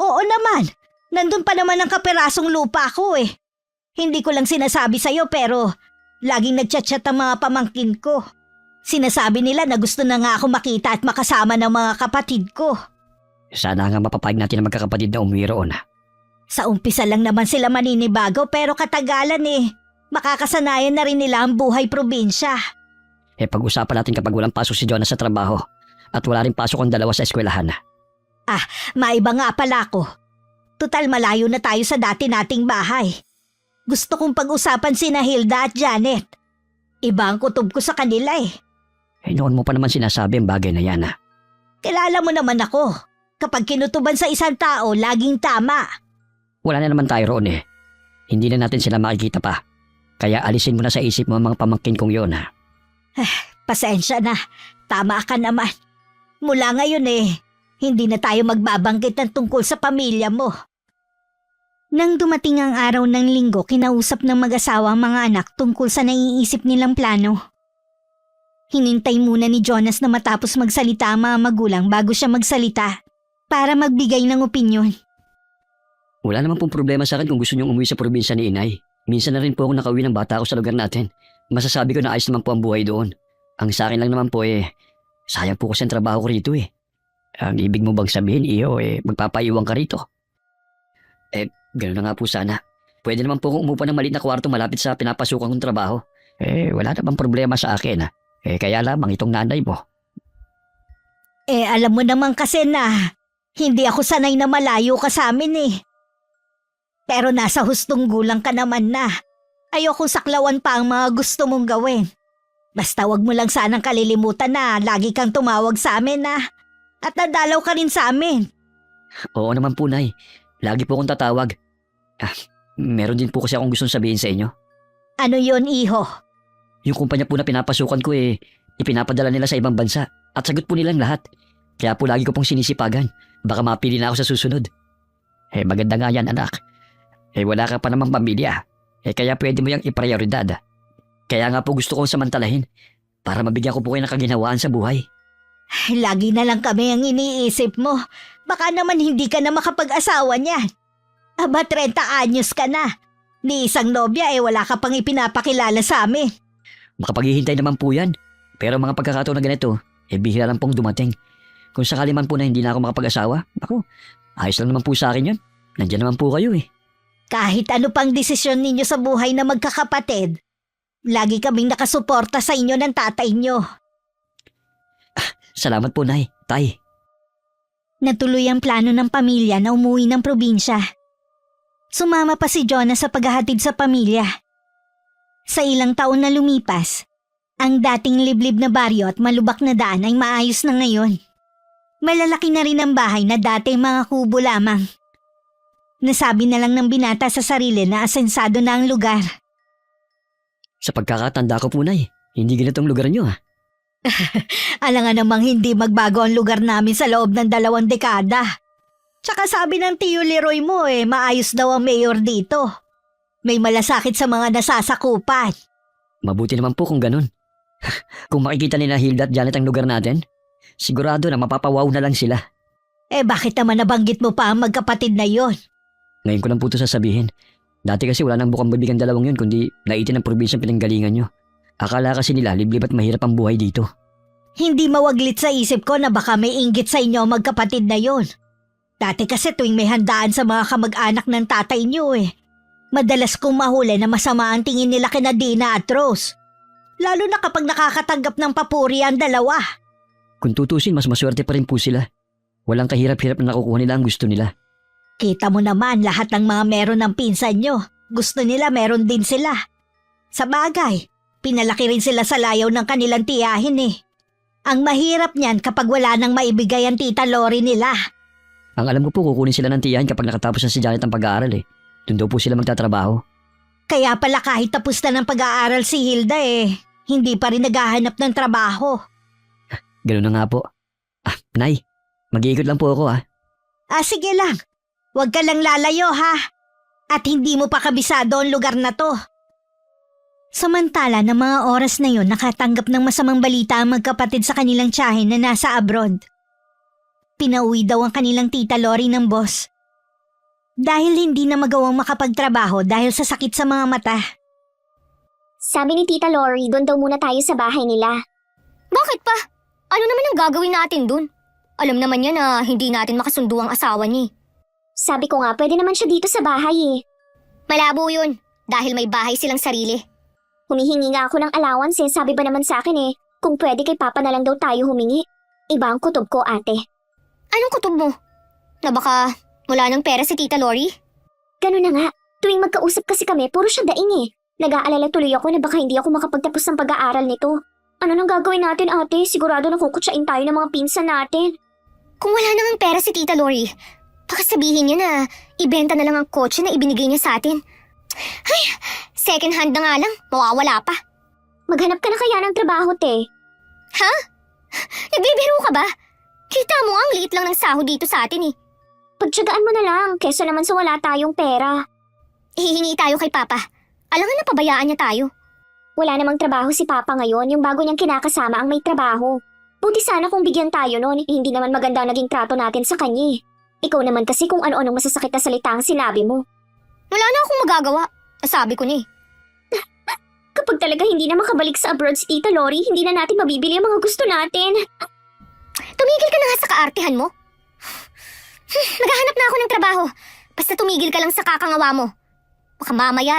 Oo naman, nandun pa naman ang kapirasong lupa ko Hindi ko lang sinasabi sa'yo pero laging nagchat-chat ang mga pamangkin ko. Sinasabi nila na gusto na nga ako makita at makasama ng mga kapatid ko. Sana nga mapapayag natin ang magkakapatid na umuwi roon. Sa umpisa lang naman sila maninibago pero katagalan makakasanayan na rin nila ang buhay probinsya. Pag-usapan natin kapag walang pasok si Jonas sa trabaho at wala rin pasok ang dalawa sa eskwelahan. Maiba nga pala ako. Tutal malayo na tayo sa dati nating bahay. Gusto kong pag-usapan sina Hilda at Janet. Iba ang kutob ko sa kanila Noon mo pa naman sinasabi ang bagay na yan Kilala mo naman ako. Kapag kinutuban sa isang tao, laging tama. Wala na naman tayo roon Hindi na natin sila makikita pa. Kaya alisin mo na sa isip mo ang mga pamangkin kong yun Pasensya na. Tama ka naman. Mula ngayon hindi na tayo magbabanggit ng tungkol sa pamilya mo. Nang dumating ang araw ng linggo, kinausap ng mag-asawa ang mga anak tungkol sa naiisip nilang plano. Hinintay muna ni Jonas na matapos magsalita ang mga magulang bago siya magsalita para magbigay ng opinyon. Wala naman pong problema sa akin kung gusto niyong umuwi sa probinsya ni Inay. Minsan na rin po ako nakauwi ng bata ko sa lugar natin. Masasabi ko na ayos naman po ang buhay doon. Ang sa akin lang naman po sayang po kasi ang trabaho ko rito Ang ibig mo bang sabihin, iyo, magpapaiwan ka rito? Gano'n na nga po sana. Pwede naman po akong umupa ng maliit na kwarto malapit sa pinapasukan kong trabaho. Wala namang problema sa akin kaya lamang itong nanay mo. Alam mo naman kasi na hindi ako sanay na malayo ka sa amin Pero nasa hustong gulang ka naman na. Ayokong saklawan pa ang mga gusto mong gawin. Basta wag mo lang sanang kalilimutan na lagi kang tumawag sa amin At nadalaw ka rin sa amin. Oo naman po, Nay. Lagi po akong tatawag. Meron din po kasi akong gustong sabihin sa inyo. Ano yon, iho? Yung kumpanya po na pinapasukan ko ipinapadala nila sa ibang bansa at sagot po nilang lahat. Kaya po lagi ko pong sinisipagan. Baka mapili na ako sa susunod. Maganda nga yan, anak. Wala ka pa namang pamilya. Kaya pwede mo yung iprioridad. Kaya nga po gusto kong samantalahin para mabigyan ko po kayo ng kaginhawaan sa buhay. Lagi na lang kami ang iniisip mo. Baka naman hindi ka na makapag-asawa niyan. Aba, 30 anyos ka na. Ni isang nobya wala ka pang ipinapakilala sa amin. Makapaghihintay naman po yan. Pero mga pagkakataon na ganito, bihira lang pong dumating. Kung sakali man po na hindi na ako makapag-asawa, ayos lang naman po sa akin yun. Nandiyan naman po kayo Kahit ano pang desisyon ninyo sa buhay na magkakapatid, lagi kaming nakasuporta sa inyo ng tatay nyo. Salamat po, Nay. Tay. Natuloy ang plano ng pamilya na umuwi ng probinsya. Sumama pa si Jonah sa paghahatid sa pamilya. Sa ilang taon na lumipas, ang dating liblib na baryo at malubak na daan ay maayos na ngayon. Malalaki na rin ang bahay na dati mga kubo lamang. Nasabi na lang ng binata sa sarili na asensado na ang lugar. Sa pagkakatanda ko po, Nay, hindi ganitong lugar nyo Alangan namang hindi magbago ang lugar namin sa loob ng 2 dekada. Tsaka sabi ng Tio Leroy mo maayos daw ang mayor dito. May malasakit sa mga nasasakupan. Mabuti naman po kung ganun. Kung makikita nila Hilda at Janet ang lugar natin, sigurado na mapapawaw na lang sila. Bakit naman nabanggit mo pa ang magkapatid na yon? Ngayon ko lang po ito sasabihin. Dati kasi wala nang bukang bibig ang dalawang yun kundi naitin ng probinsyang pinanggalingan nyo. Akala kasi nila liblib at mahirap ang buhay dito. Hindi mawaglit sa isip ko na baka may inggit sa inyo ang magkapatid na yon. Dati kasi tuwing may handaan sa mga kamag-anak ng tatay nyo madalas kong mahuli na masama ang tingin nila kina Dina at Rose. Lalo na kapag nakakatanggap ng papuri ang dalawa. Kung tutusin, mas maswerte pa rin po sila. Walang kahirap-hirap na nakukuha nila ang gusto nila. Kita mo naman lahat ng mga meron ng pinsan nyo. Gusto nila meron din sila. Sa bagay, pinalaki rin sila sa layaw ng kanilang tiyahin Ang mahirap niyan kapag wala nang maibigay ang tita Lori nila. Ang alam ko po kukunin sila ng tiyahin kapag nakatapos na si Janet ang pag-aaral Doon daw po sila magtatrabaho. Kaya pala kahit tapos na ng pag-aaral si Hilda hindi pa rin naghahanap ng trabaho. Ganun na nga po. Nay, mag-iikot lang po ako Sige lang. Huwag ka lang lalayo At hindi mo pa kabisado ang lugar na to. Samantala ng mga oras na yon nakatanggap ng masamang balita ang magkapatid sa kanilang tiyahin na nasa abroad. Pinauwi daw ang kanilang tita Lori ng boss. Dahil hindi na magawang makapagtrabaho dahil sa sakit sa mga mata. Sabi ni Tita Lori, doon daw muna tayo sa bahay nila. Bakit pa? Ano naman ang gagawin natin doon? Alam naman niya na hindi natin makasundo ang asawa niya. Sabi ko nga, pwede naman siya dito sa bahay Malabo yun, dahil may bahay silang sarili. Humihingi nga ako ng allowance sabi ba naman sa akin kung pwede kay Papa na lang daw tayo humingi. Iba ang kutob ko, ate. Anong kutob mo? Na baka wala nang pera si Tita Lori? Ganun na nga, tuwing magkausap kasi kami, puro siya daing Nag-aalala tuloy ako na baka hindi ako makapagtapos ng pag-aaral nito. Ano nang gagawin natin, ate? Sigurado na kukutsain tayo ng mga pinsan natin. Kung wala nang pera si Tita Lori, baka sabihin niya na ibenta na lang ang kotse na ibinigay niya sa atin. Ay, second hand na nga lang, mawawala pa. Maghanap ka na kaya ng trabaho, te. Ha? Nagbibiro ka ba? Kita mo ang liit lang ng sahod dito sa atin Pagtsagaan mo na lang, kesa naman sa wala tayong pera. Hihingi tayo kay Papa. Alangan na pabayaan niya tayo. Wala namang trabaho si Papa ngayon, yung bago niyang kinakasama ang may trabaho. Buti sana kung bigyan tayo noon, hindi naman maganda ang naging trato natin sa kanya. Ikaw naman kasi kung ano-anong masasakit na salita ang sinabi mo. Wala na akong magagawa, sabi ko ni. Kapag talaga hindi na makabalik sa abroad si Tita Lori, hindi na natin mabibili ang mga gusto natin. Tumigil ka na nga sa kaartihan mo. Naghahanap na ako ng trabaho. Basta tumigil ka lang sa kakangawa mo. Baka mamaya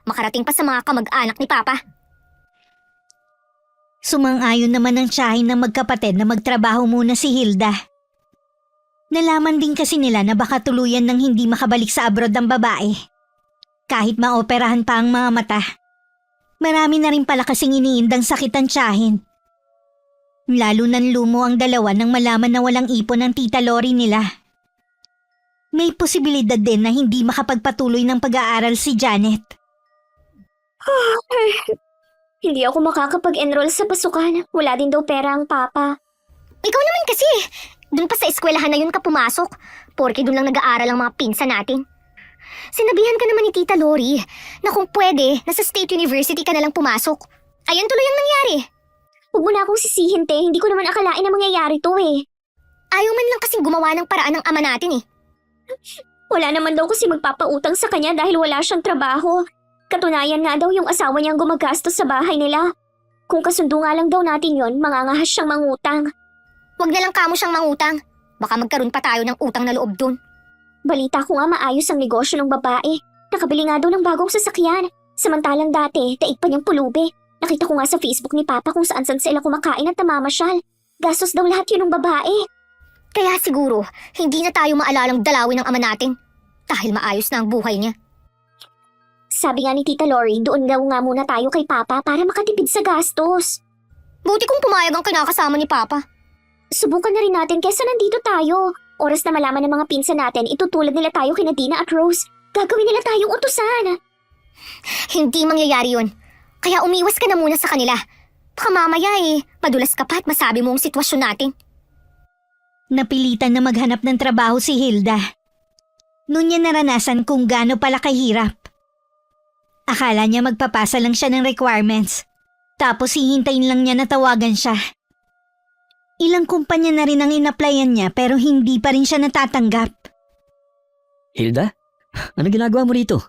makarating pa sa mga kamag-anak ni Papa. Sumang-ayon naman ang tiyahin ng magkapatid na magtrabaho muna si Hilda. Nalaman din kasi nila na baka tuluyan ng hindi makabalik sa abroad ang babae. Kahit maoperahan pa ang mga mata. Marami na rin pala kasing iniindang sakit ang tiyahin. Lalo nang lumo ang dalawa nang malaman na walang ipon ng Tita Lori nila. May posibilidad din na hindi makapagpatuloy ng pag-aaral si Janet. Hindi ako makakapag-enroll sa pasukan. Wala din daw pera ang papa. Ikaw naman kasi. Doon pa sa eskwelahan na yun ka pumasok. Porke doon lang nag-aaral ang mga pinsan natin. Sinabihan ka naman ni Tita Lori na kung pwede, nasa State University ka na lang pumasok. Ayan tuloy ang nangyari. Huwag mo na akong sisihin, te. Hindi ko naman akalain na mangyayari to eh. Ayaw man lang kasing gumawa ng paraan ng ama natin eh. Wala naman daw kasi magpapautang sa kanya dahil wala siyang trabaho. Katunayan nga daw yung asawa niyang gumagastos sa bahay nila. Kung kasundo nga lang daw natin yon, mangangahas siyang mangutang. Huwag na lang kamo siyang mangutang. Baka magkaroon pa tayo ng utang na loob dun. Balita ko nga maayos ang negosyo ng babae. Nakabili nga daw ng bagong sasakyan. Samantalang dati, daig pa niyang pulubi. Nakita ko nga sa Facebook ni Papa kung saan-saan sila kumakain at namamasyal. Gastos daw lahat yun ng babae. Kaya siguro, hindi na tayo maalalang dalawin ng ama natin. Dahil maayos na ang buhay niya. Sabi nga ni Tita Lori, doon daw nga muna tayo kay Papa para makatipid sa gastos. Buti kung pumayag ang kinakasama ni Papa. Subukan na rin natin kesa nandito tayo. Oras na malaman ng mga pinsan natin, itutulad nila tayo kina Dina at Rose. Gagawin nila tayong utusan. Hindi mangyayari yun. Kaya umiwas ka na muna sa kanila. Baka mamaya madulas ka pa at masabi mo ang sitwasyon natin. Napilitan na maghanap ng trabaho si Hilda. Noon niya naranasan kung gaano pala kahirap. Akala niya magpapasa lang siya ng requirements. Tapos hihintayin lang niya na tawagan siya. Ilang kumpanya na rin ang in-applyan niya pero hindi pa rin siya natatanggap. Hilda? Ano ginagawa mo rito?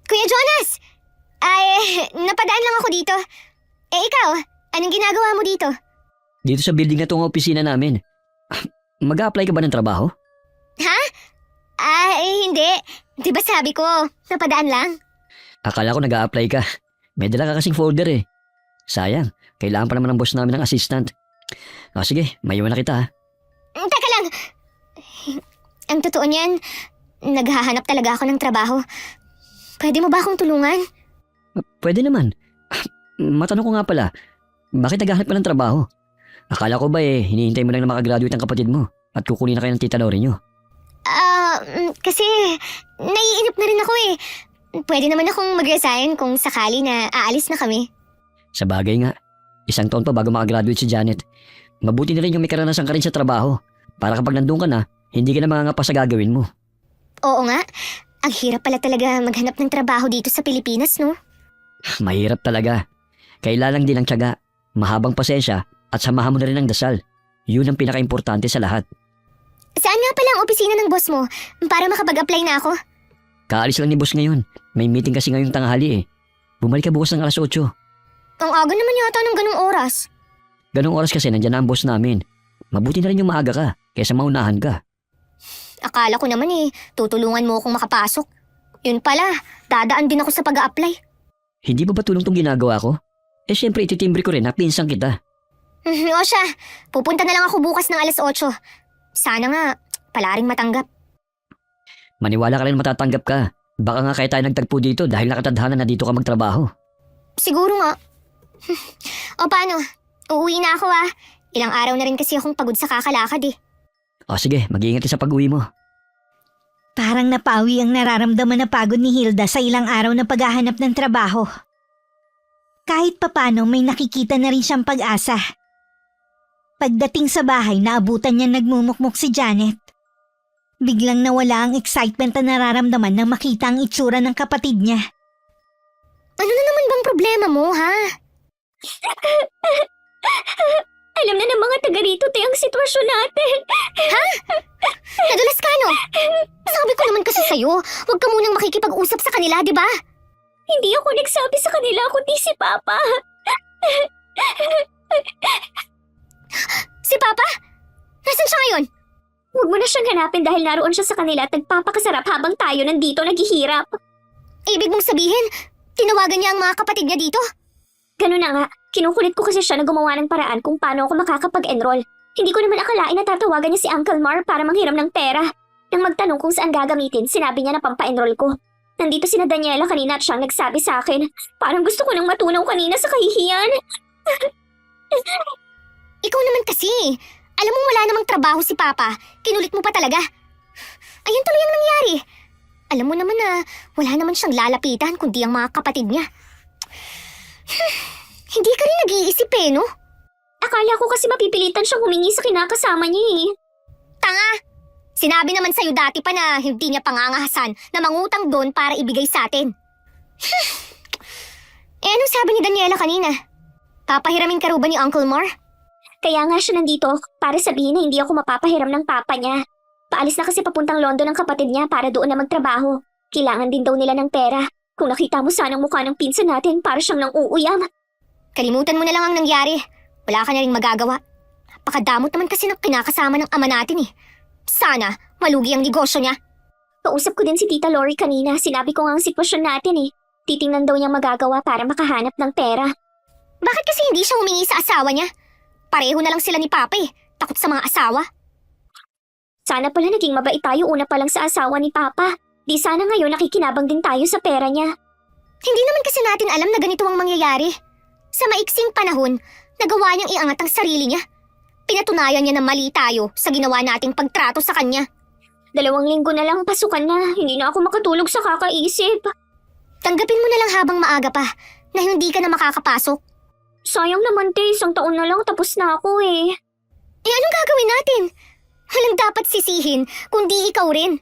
Kuya Jonas! Napadaan lang ako dito. Ikaw, anong ginagawa mo dito? Dito sa building na itong opisina namin. Mag-a-apply ka ba ng trabaho? Ha? Hindi. Di ba sabi ko, napadaan lang? Akala ko nag-a-apply ka. May dala ka kasing folder eh. Sayang, kailangan pa naman ng boss namin ng assistant. Sige, maiwan na kita ha. Teka lang. Ang totoo niyan, naghahanap talaga ako ng trabaho. Pwede mo ba akong tulungan? Pwede naman. Matanong ko nga pala, bakit naghahanap ka ng trabaho? Akala ko ba hinihintay mo lang na makagraduate ang kapatid mo at kukunin na kayo ng Tita Lori nyo? Kasi naiinip na rin ako eh. Pwede naman akong mag-resign kung sakali na aalis na kami. Sa bagay nga, 1 taon pa bago makagraduate si Janet. Mabuti na rin yung may karanasan ka rin sa trabaho para kapag nandun ka na, hindi ka na mangangapa sa gagawin mo. Oo nga, ang hirap pala talaga maghanap ng trabaho dito sa Pilipinas, no? Mahirap talaga. Kailangan din ang tiyaga, mahabang pasensya at samahan mo na rin ang dasal. Yun ang pinaka-importante sa lahat. Saan nga pala ang opisina ng boss mo para makapag-apply na ako? Kaalis lang ni boss ngayon. May meeting kasi ngayong tanghali eh. Bumalik ka bukas ng alas 8. Ang aga naman yata ng ganung oras. Ganong oras kasi nandyan na ang boss namin. Mabuti na rin yung maaga ka kaysa maunahan ka. Akala ko naman tutulungan mo akong makapasok. Yun pala, dadaan din ako sa pag-a-apply. Hindi ba tulong tong ginagawa ko? Syempre ititimbre ko rin na pinsan kita. O siya, pupunta na lang ako bukas ng alas 8. Sana nga, pala rin matanggap. Maniwala ka rin matatanggap ka. Baka nga kaya tayo nagtagpo dito dahil nakatadhana na dito ka magtrabaho. Siguro nga. O paano? Uuwi na ako Ilang araw na rin kasi akong pagod sa kakalakad eh. Sige, mag-iingat ka sa pag-uwi mo. Parang napawi ang nararamdaman na pagod ni Hilda sa ilang araw na paghahanap ng trabaho. Kahit papano may nakikita na rin siyang pag-asa. Pagdating sa bahay, naabutan niya nagmumukmuk si Janet. Biglang nawala ang excitement na nararamdaman nang makita ang itsura ng kapatid niya. Ano na naman bang problema mo, ha? Alam na ng mga taga rito, ang sitwasyon natin. Ha? Nadulas ka, no? Sabi ko naman kasi sa'yo, huwag ka munang makikipag-usap sa kanila, di ba? Hindi ako nagsabi sa kanila, kundi si Papa. Si Papa? Nasaan siya ngayon? Huwag mo na siyang hanapin dahil naroon siya sa kanila at nagpapakasarap habang tayo nandito naghihirap. Ibig mong sabihin, tinawagan niya ang mga kapatid niya dito? Ganun na nga, kinukulit ko kasi siya na gumawa ng paraan kung paano ako makakapag-enroll. Hindi ko naman akalain na tatawagan niya si Uncle Mar para manghiram ng pera. Nang magtanong kung saan gagamitin, sinabi niya na pampa-enroll ko. Nandito sina Daniela kanina at siyang nagsabi sa akin. Parang gusto ko nang matunaw kanina sa kahihiyan. Ikaw naman kasi. Alam mo wala namang trabaho si Papa. Kinulit mo pa talaga. Ayun tuloy ang nangyari. Alam mo naman na wala naman siyang lalapitan kundi ang mga kapatid niya. Hindi ka rin nag-iisip no? Akala ko kasi mapipilitan siyang humingi sa kinakasama niya Tanga! Sinabi naman sa'yo dati pa na hindi niya pangangahasan na mangutang doon para ibigay sa atin. Anong sabi ni Daniela kanina? Papahiramin ka raw ba ni Uncle Mar? Kaya nga siya nandito para sabihin na hindi ako mapapahiram ng papa niya. Paalis na kasi papuntang London ang kapatid niya para doon na magtrabaho. Kailangan din daw nila ng pera. Kung nakita mo sanang mukha ng pinsan natin para siyang nang uuyam. Kalimutan mo na lang ang nangyari. Wala ka na rin magagawa. Napakadamot naman kasi ng kinakasama ng ama natin Sana, malugi ang negosyo niya. Kausap ko din si Tita Lori kanina. Sinabi ko nga ang sitwasyon natin Titingnan daw niya magagawa para makahanap ng pera. Bakit kasi hindi siya humingi sa asawa niya? Pareho na lang sila ni Papa Takot sa mga asawa. Sana pala naging mabait tayo una pa lang sa asawa ni Papa. Di sana ngayon nakikinabang din tayo sa pera niya. Hindi naman kasi natin alam na ganito ang mangyayari. Sa maiksing panahon, nagawa niyang iangat ang sarili niya. Pinatunayan niya na mali tayo sa ginawa nating pagtrato sa kanya. 2 linggo na lang pasukan na, hindi na ako makatulog sa kakaisip. Tanggapin mo na lang habang maaga pa na hindi ka na makakapasok. Sayang naman 1 taon na lang tapos na ako anong gagawin natin? Walang dapat sisihin kundi ikaw rin.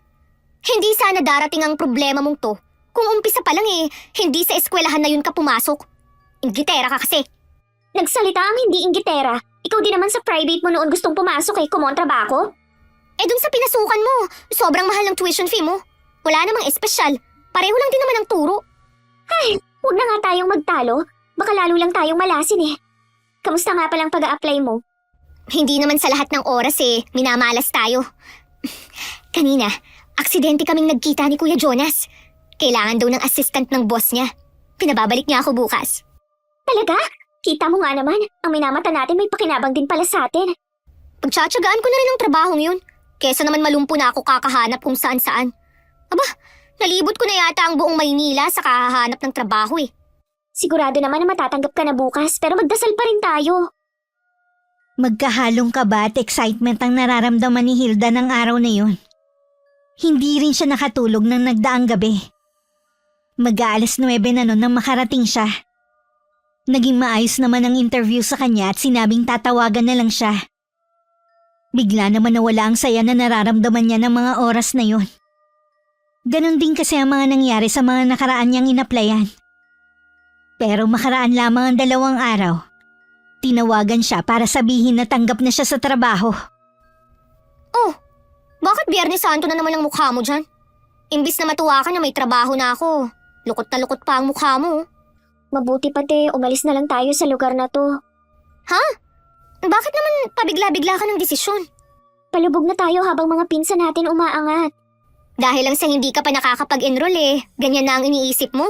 Hindi sana darating ang problema mong to kung umpisa pa lang hindi sa eskwelahan na yun ka pumasok. Inggitera ka kasi. Nagsalita ang hindi inggitera. Ikaw din naman sa private mo noon gustong pumasok kumontra ba ako? Dun sa pinasukan mo, sobrang mahal ng tuition fee mo. Wala namang espesyal. Pareho lang din naman ang turo. Ay, huwag na nga tayong magtalo. Baka lalo lang tayong malasin Kamusta nga palang pag-a-apply mo? Hindi naman sa lahat ng oras minamalas tayo. Kanina, aksidente kaming nagkita ni Kuya Jonas. Kailangan daw ng assistant ng boss niya. Pinababalik niya ako bukas. Talaga? Kita mo nga naman, ang minamata natin may pakinabang din pala sa atin. Pagtsatsagaan ko na rin ang trabahong yun. Kesa naman malumpo na ako kakahanap kung saan-saan. Aba, nalibot ko na yata ang buong Maynila sa kakahanap ng trabaho Sigurado naman na matatanggap ka na bukas pero magdasal pa rin tayo. Magkahalong kaba at excitement ang nararamdaman ni Hilda ng araw na yun. Hindi rin siya nakatulog ng nagdaang gabi. Mag-aalas 9 na nun nang makarating siya. Naging maayos naman ang interview sa kanya at sinabing tatawagan na lang siya. Bigla naman nawala ang saya na nararamdaman niya ng mga oras na yun. Ganon din kasi ang mga nangyari sa mga nakaraan niyang inaplayan. Pero makaraan lamang ang 2 araw. Tinawagan siya para sabihin na tanggap na siya sa trabaho. Oh, bakit Biyernes Santo na naman ang mukha mo dyan? Imbis na matuwa ka na may trabaho na ako. Lukot na lukot pa ang mukha mo. Mabuti pati, umalis na lang tayo sa lugar na to. Ha? Bakit naman pabigla-bigla ka ng desisyon? Palubog na tayo habang mga pinsan natin umaangat. Dahil lang sa hindi ka pa nakakapag-enroll ganyan na ang iniisip mo?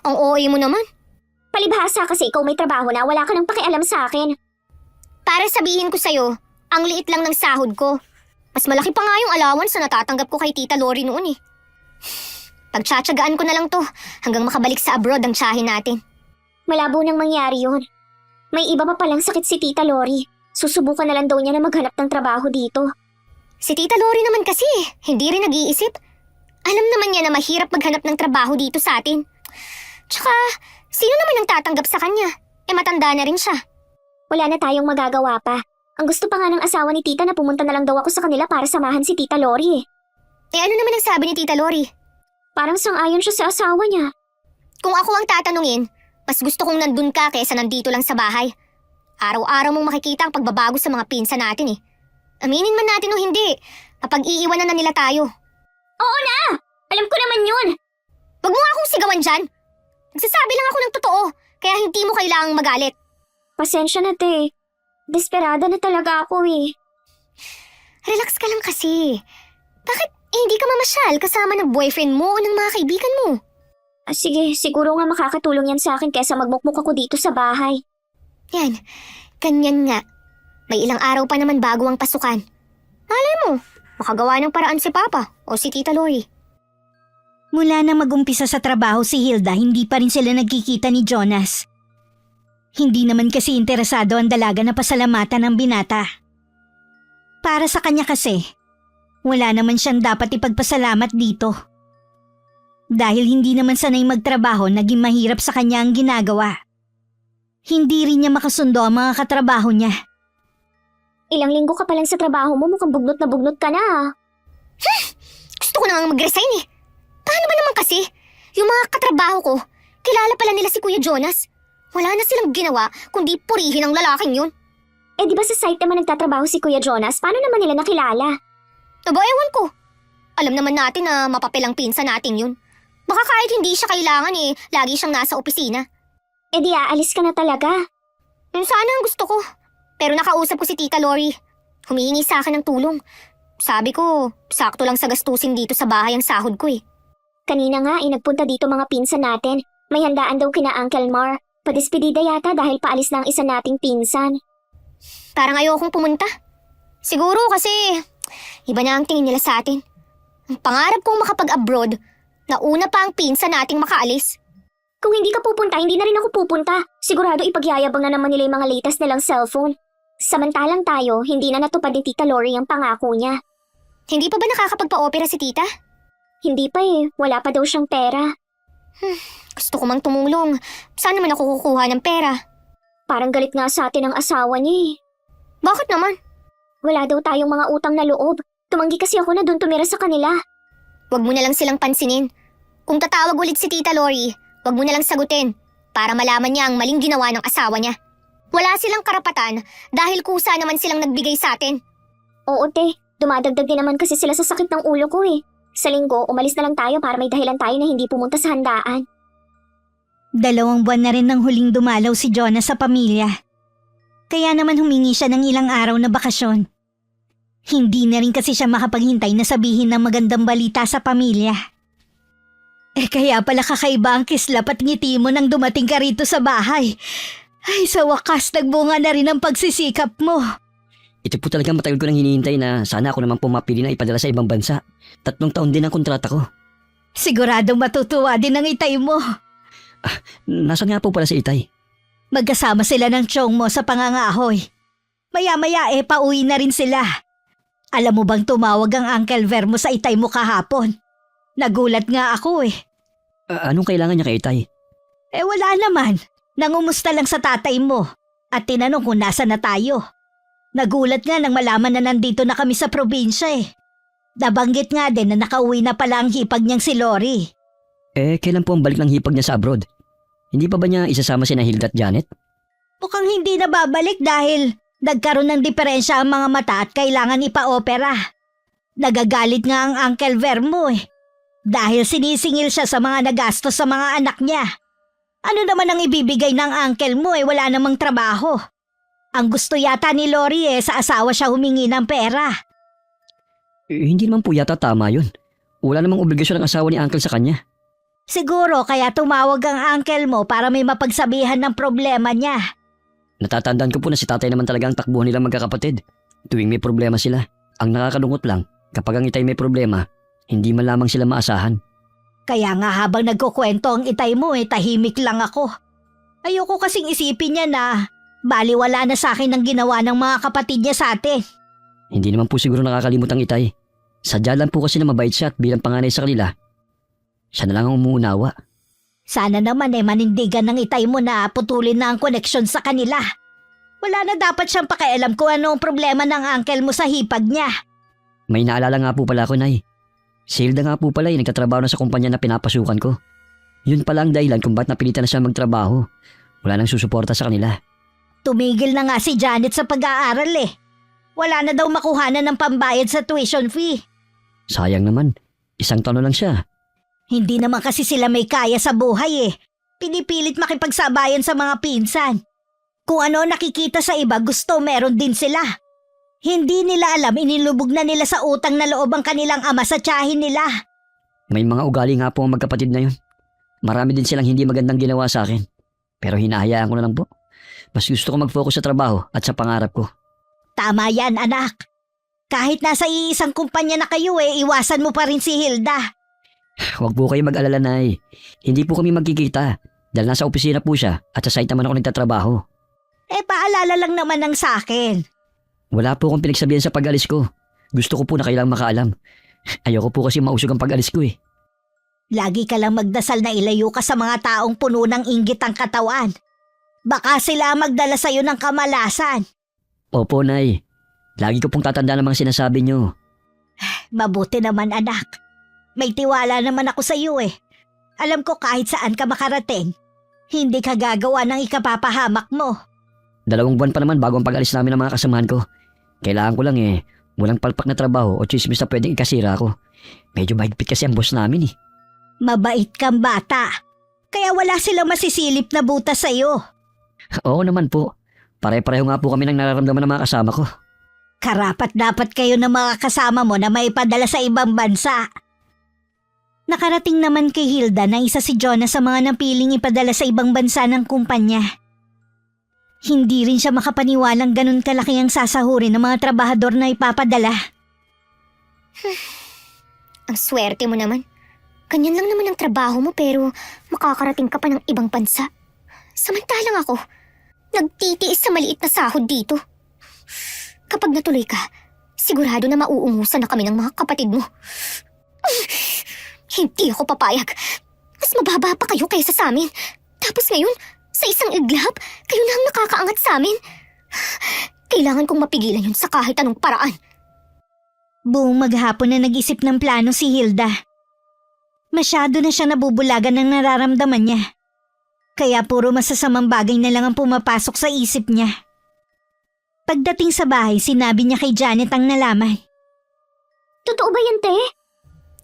Ang OA mo naman. Palibhasa kasi ikaw may trabaho na wala ka nang pakialam sa akin. Para sabihin ko sa'yo, ang liit lang ng sahod ko. Mas malaki pa nga yung allowance na natatanggap ko kay Tita Lori noon Pagtsatsagaan ko na lang to hanggang makabalik sa abroad ang tiyahin natin. Malabo nang mangyari yun. May iba pa palang sakit si Tita Lori. Susubukan na lang daw niya na maghanap ng trabaho dito. Si Tita Lori naman kasi, hindi rin nag-iisip. Alam naman niya na mahirap maghanap ng trabaho dito sa atin. Tsaka, sino naman ang tatanggap sa kanya? Matanda na rin siya. Wala na tayong magagawa pa. Ang gusto pa nga ng asawa ni Tita na pumunta na lang daw ako sa kanila para samahan si Tita Lori ano naman ang sabi ni Tita Lori? Parang sang-ayon siya sa asawa niya. Kung ako ang tatanungin, mas gusto kong nandun ka kaysa nandito lang sa bahay. Araw-araw mong makikita ang pagbabago sa mga pinsan natin Aminin man natin o hindi, mapag-iiwanan na nila tayo. Oo na! Alam ko naman yun! Huwag mo nga akong sigawan dyan. Nagsasabi lang ako ng totoo, kaya hindi mo kailangang magalit. Pasensya na, te. Desperada na talaga ako Relax ka lang kasi. Bakit hindi ka mamasyal kasama ng boyfriend mo o ng mga kaibigan mo? Sige, siguro nga makakatulong yan sa akin kesa magmukmuk ako dito sa bahay. Yan, ganyan nga. May ilang araw pa naman bago ang pasukan. Malay mo, makagawa ng paraan si Papa o si Tita Lori. Mula na mag-umpisa sa trabaho si Hilda, hindi pa rin sila nagkikita ni Jonas. Hindi naman kasi interesado ang dalaga na pasalamatan ng binata. Para sa kanya kasi, wala naman siyang dapat ipagpasalamat dito. Dahil hindi naman sanay magtrabaho, naging mahirap sa kanya ang ginagawa. Hindi rin niya makasundo ang mga katrabaho niya. Ilang linggo ka pa lang sa trabaho mo, mukhang bugnot na bugnot ka na ah. Gusto ko na nga mag-resign eh. Paano ba naman kasi? Yung mga katrabaho ko, kilala pala nila si Kuya Jonas. Wala na silang ginawa kundi purihin ang lalaking yun. Eh di ba sa site naman nagtatrabaho si Kuya Jonas? Paano naman nila nakilala? Aba, ewan ko. Alam naman natin na mapapilang pinsa natin yun. Baka kahit hindi siya kailangan eh, lagi siyang nasa opisina. Eh di aalis ka na talaga. Yun sana ang gusto ko. Pero nakausap ko si Tita Lori. Humihingi sa akin ng tulong. Sabi ko, sakto lang sa gastusin dito sa bahay ang sahod ko eh. Kanina nga nagpunta dito mga pinsan natin. May handaan daw kina Uncle Mar. Padispedida yata dahil paalis na ang isa nating pinsan. Parang ayokong pumunta. Siguro kasi iba na ang tingin nila sa atin. Ang pangarap kong makapag-abroad, nauna pa ang pinsan nating makaalis. Kung hindi ka pupunta, hindi na rin ako pupunta. Sigurado ipagyayabang na naman nila yung mga latest nilang cellphone. Samantalang tayo, hindi na natupad ni Tita Lori ang pangako niya. Hindi pa ba nakakapagpa-opera si Tita? Hindi pa eh, wala pa daw siyang pera. Gusto ko mang tumulong. Saan naman ako kukuha ng pera? Parang galit nga sa atin ang asawa niya eh. Bakit naman? Wala daw tayong mga utang na loob. Tumanggi kasi ako na doon tumira sa kanila. Wag mo na lang silang pansinin. Kung tatawag ulit si Tita Lori, wag mo na lang sagutin para malaman niya ang maling ginawa ng asawa niya. Wala silang karapatan dahil kusa naman silang nagbigay sa atin. Oo te, dumadagdag din naman kasi sila sa sakit ng ulo ko eh. Sa linggo, umalis na lang tayo para may dahilan tayo na hindi pumunta sa handaan. 2 buwan na rin nang huling dumalaw si Jonas sa pamilya. Kaya naman humingi siya ng ilang araw na bakasyon. Hindi na rin kasi siya makapaghintay na sabihin ng magandang balita sa pamilya. Kaya pala kakaiba ang kislap at ngiti mo nang dumating ka rito sa bahay. Ay, sa wakas nagbunga na rin ang pagsisikap mo. Ito po talaga matagal ko nang hinihintay na sana ako naman pumapili na ipadala sa ibang bansa. 3 taon din ang kontrata ko. Siguradong matutuwa din ang itay mo. Nasaan nga po pala si Itay? Magkasama sila ng tiyong mo sa pangangahoy. Maya-maya pauwi na rin sila. Alam mo bang tumawag ang Uncle Vermo sa itay mo kahapon? Nagulat nga ako eh. Anong kailangan niya kay Itay? Wala naman. Nangumusta lang sa tatay mo at tinanong kung nasa na tayo. Nagulat nga nang malaman na nandito na kami sa probinsya eh. Nabanggit nga din na nakauwi na pala ang hipag niyang si Lori. Kailan po ang balik ng hipag niya sa abroad? Hindi pa ba niya isasama si Hilda at Janet? Mukhang hindi na babalik dahil nagkaroon ng diferensya ang mga mata at kailangan ipa-opera. Nagagalit nga ang Uncle Vermo eh. Dahil sinisingil siya sa mga nagastos sa mga anak niya. Ano naman ang ibibigay ng uncle mo wala namang trabaho. Ang gusto yata ni Lori sa asawa siya humingi ng pera. Hindi naman po yata tama yun. Wala namang obligasyon ng asawa ni uncle sa kanya. Siguro kaya tumawag ang uncle mo para may mapagsabihan ng problema niya. Natatandaan ko po na si tatay naman talaga ang takbuhan nilang magkakapatid. Tuwing may problema sila, ang nakakalungkot lang, kapag ang itay may problema, hindi man lamang sila maasahan. Kaya nga habang nagkukwento ang itay mo tahimik lang ako. Ayoko kasing isipin niya na baliwala na sa akin ang ginawa ng mga kapatid niya sa atin. Hindi naman po siguro nakakalimot ang itay. Sadya lang po kasi na mabait siya at bilang panganay sa kanila, siya na lang ang umuunawa. Sana naman manindigan ng itay mo na putulin na ang koneksyon sa kanila. Wala na dapat siyang pakialam kung ano ang problema ng uncle mo sa hipag niya. May naalala nga po pala ako, Nay. Si Hilda nga po pala nagtatrabaho na sa kumpanya na pinapasukan ko. Yun pala ang dahilan kung ba't napilitan na siya magtrabaho. Wala nang susuporta sa kanila. Tumigil na nga si Janet sa pag-aaral Wala na daw makuhanan ng pambayad sa tuition fee. Sayang naman, 1 taon na lang siya. Hindi naman kasi sila may kaya sa buhay Pinipilit makipagsabayan sa mga pinsan. Kung ano nakikita sa iba gusto meron din sila. Hindi nila alam inilubog na nila sa utang na loob ang kanilang ama sa tiyahin nila. May mga ugali nga po ang magkapatid na yun. Marami din silang hindi magandang ginawa sa akin. Pero hinahayaan ko na lang po. Mas gusto ko mag-focus sa trabaho at sa pangarap ko. Tama yan, anak. Kahit nasa iisang kumpanya na kayo iwasan mo pa rin si Hilda. Huwag po kayo mag-alala, Nay. Hindi po kami magkikita. Dahil nasa opisina po siya at sa site naman ako nagtatrabaho. Paalala lang naman ng sa akin. Wala po akong pinagsabihan sa pag-alis ko. Gusto ko po na kailangang makaalam. Ayoko po kasi mausog ang pag-alis ko eh. Lagi ka lang magdasal na ilayo ka sa mga taong puno ng inggit ang katawan. Baka sila magdala sa'yo ng kamalasan. Opo, Nay. Lagi ko pong tatandaan ang mga sinasabi niyo. Mabuti naman anak. May tiwala naman ako sa iyo eh. Alam ko kahit saan ka makarating, hindi ka gagawa ng ikapapahamak mo. 2 buwan pa naman bago ang pag-alis namin ng mga kasamahan ko. Kailangan ko lang walang palpak na trabaho o chismis na pwedeng ikasira ako. Medyo mahigpit kasi ang boss namin eh. Mabait kang bata. Kaya wala silang masisilip na butas sa'yo. Oo naman po. Pare-pareho nga po kami ng nararamdaman ng mga kasama ko. Karapat dapat kayo ng mga kasama mo na may padala sa ibang bansa. Nakarating naman kay Hilda na isa si Jonas sa mga napiling ipadala sa ibang bansa ng kumpanya. Hindi rin siya makapaniwalang ganun kalaki ang sasahurin ng mga trabahador na ipapadala. Ang swerte mo naman. Ganyan lang naman ang trabaho mo pero makakarating ka pa ng ibang bansa. Samantalang ako, nagtitiis sa maliit na sahod dito. Kapag natuloy ka, sigurado na mauungusan na kami ng mga kapatid mo. Hindi ako papayag. Mas mababa pa kayo kaysa sa amin. Tapos ngayon, sa isang iglap, kayo na ang nakakaangat sa amin. Kailangan kong mapigilan yun sa kahit anong paraan. Buong maghapon na nag-isip ng plano si Hilda. Masyado na siya nabubulagan ng nararamdaman niya. Kaya puro masasamang bagay na lang ang pumapasok sa isip niya. Pagdating sa bahay, sinabi niya kay Janet ang nalaman. Totoo ba yan, te?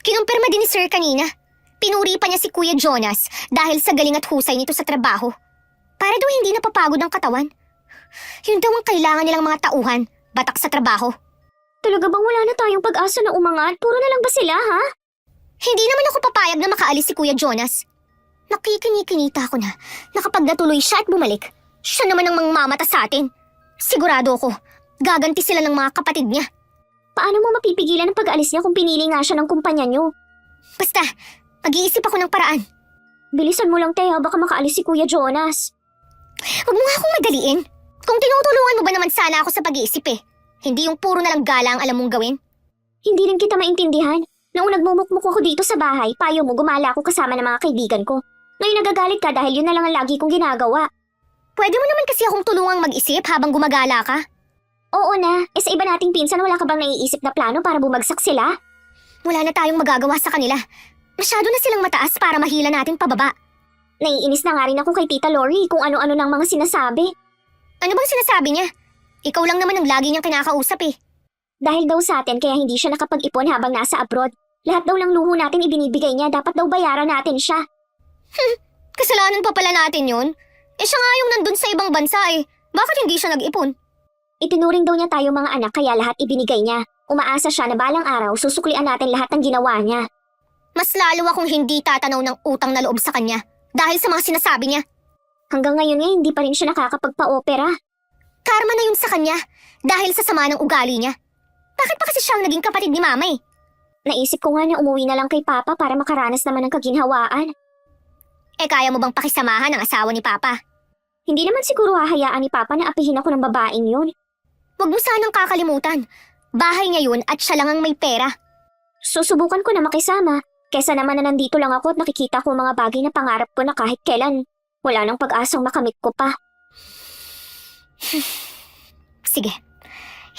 Kinumpirma din ni Sir kanina. Pinuri pa niya si Kuya Jonas dahil sa galing at husay nito sa trabaho. Para daw hindi napapagod ang katawan. Yun daw ang kailangan nilang mga tauhan, batak sa trabaho. Talaga bang wala na tayong pag-asa na umangat? Puro na lang ba sila, ha? Hindi naman ako papayag na makaalis si Kuya Jonas. Nakikini-kinita ko na kapag natuloy siya at bumalik, siya naman ang mangmamata sa atin. Sigurado ako, gaganti sila ng mga kapatid niya. Paano mo mapipigilan ang pag-alis niya kung pinili nga siya ng kumpanya niyo? Basta, mag-iisip ako ng paraan. Bilisan mo lang, Teha, baka makaalis si Kuya Jonas. Huwag mo nga akong madaliin. Kung tinutulungan mo ba naman sana ako sa pag-iisip eh. Hindi yung puro na lang gala ang alam mong gawin. Hindi rin kita maintindihan. Noong nagmumukmuk ako dito sa bahay, payo mo gumala ako kasama ng mga kaibigan ko. Ngayon nagagalit ka dahil yun na lang ang lagi kong ginagawa. Pwede mo naman kasi akong tulungang mag-isip habang gumagala ka. Oo na, sa iba nating pinsan wala ka bang naiisip na plano para bumagsak sila? Wala na tayong magagawa sa kanila. Masyado na silang mataas para mahila natin pababa. Naiinis na nga rin ako kay Tita Lori kung ano-ano ng mga sinasabi. Ano bang sinasabi niya? Ikaw lang naman ang lagi niyang kinakausap eh. Dahil daw sa atin kaya hindi siya nakapag-ipon habang nasa abroad. Lahat daw ng luho natin ibinibigay niya, dapat daw bayaran natin siya. Kasalanan pa pala natin yun. Siya nga yung nandun sa ibang bansa eh. Bakit hindi siya nag-ipon? Itinuring daw niya tayo mga anak kaya lahat ibinigay niya. Umaasa siya na balang araw susuklian natin lahat ng ginawa niya. Mas lalo akong hindi tatanaw ng utang na loob sa kanya dahil sa mga sinasabi niya. Hanggang ngayon nga hindi pa rin siya nakakapagpa-opera. Karma na yun sa kanya dahil sa sama ng ugali niya. Bakit pa kasi siyang naging kapatid ni Mama eh? Naisip ko nga na umuwi na lang kay Papa para makaranas naman ng kaginhawaan. Kaya mo bang pakisamahan ang asawa ni Papa? Hindi naman siguro hahayaan ni Papa na apihin ako ng babaeng yun. Huwag mo sanang kakalimutan. Bahay niya yun at siya lang ang may pera. Susubukan ko na makisama. Kesa naman na nandito lang ako at nakikita ko mga bagay na pangarap ko na kahit kailan. Wala nang pag-asang makamit ko pa. Sige,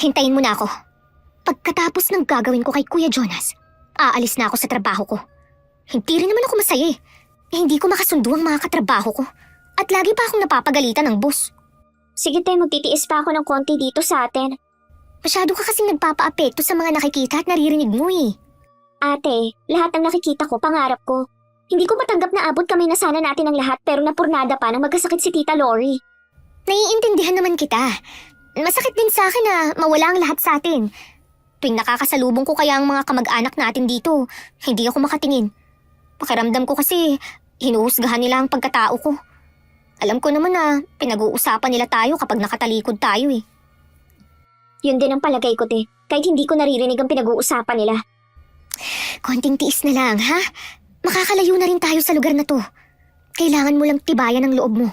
hintayin mo na ako. Pagkatapos ng gagawin ko kay Kuya Jonas, aalis na ako sa trabaho ko. Hindi rin naman ako masaya eh. Hindi ko makasundo ang mga katrabaho ko. At lagi pa akong napapagalitan ng boss. Sige tayo, magtitiis pa ako ng konti dito sa atin. Masyado ka kasing nagpapa-apekto sa mga nakikita at naririnig mo eh. Ate, lahat ng nakikita ko, pangarap ko. Hindi ko matanggap na abot kami na sana natin ang lahat pero napurnada pa nang magkasakit si Tita Lori. Naiintindihan naman kita. Masakit din sa akin na mawala ang lahat sa atin. Tuwing nakakasalubong ko kaya ang mga kamag-anak natin dito, hindi ako makatingin. Pakiramdam ko kasi hinuhusgahan nila ang pagkatao ko. Alam ko naman na pinag-uusapan nila tayo kapag nakatalikod tayo eh. Yun din ang palagay ko, te. Kahit hindi ko naririnig ang pinag-uusapan nila. Konting tiis na lang, ha? Makakalayo na rin tayo sa lugar na to. Kailangan mo lang tibayan ang loob mo.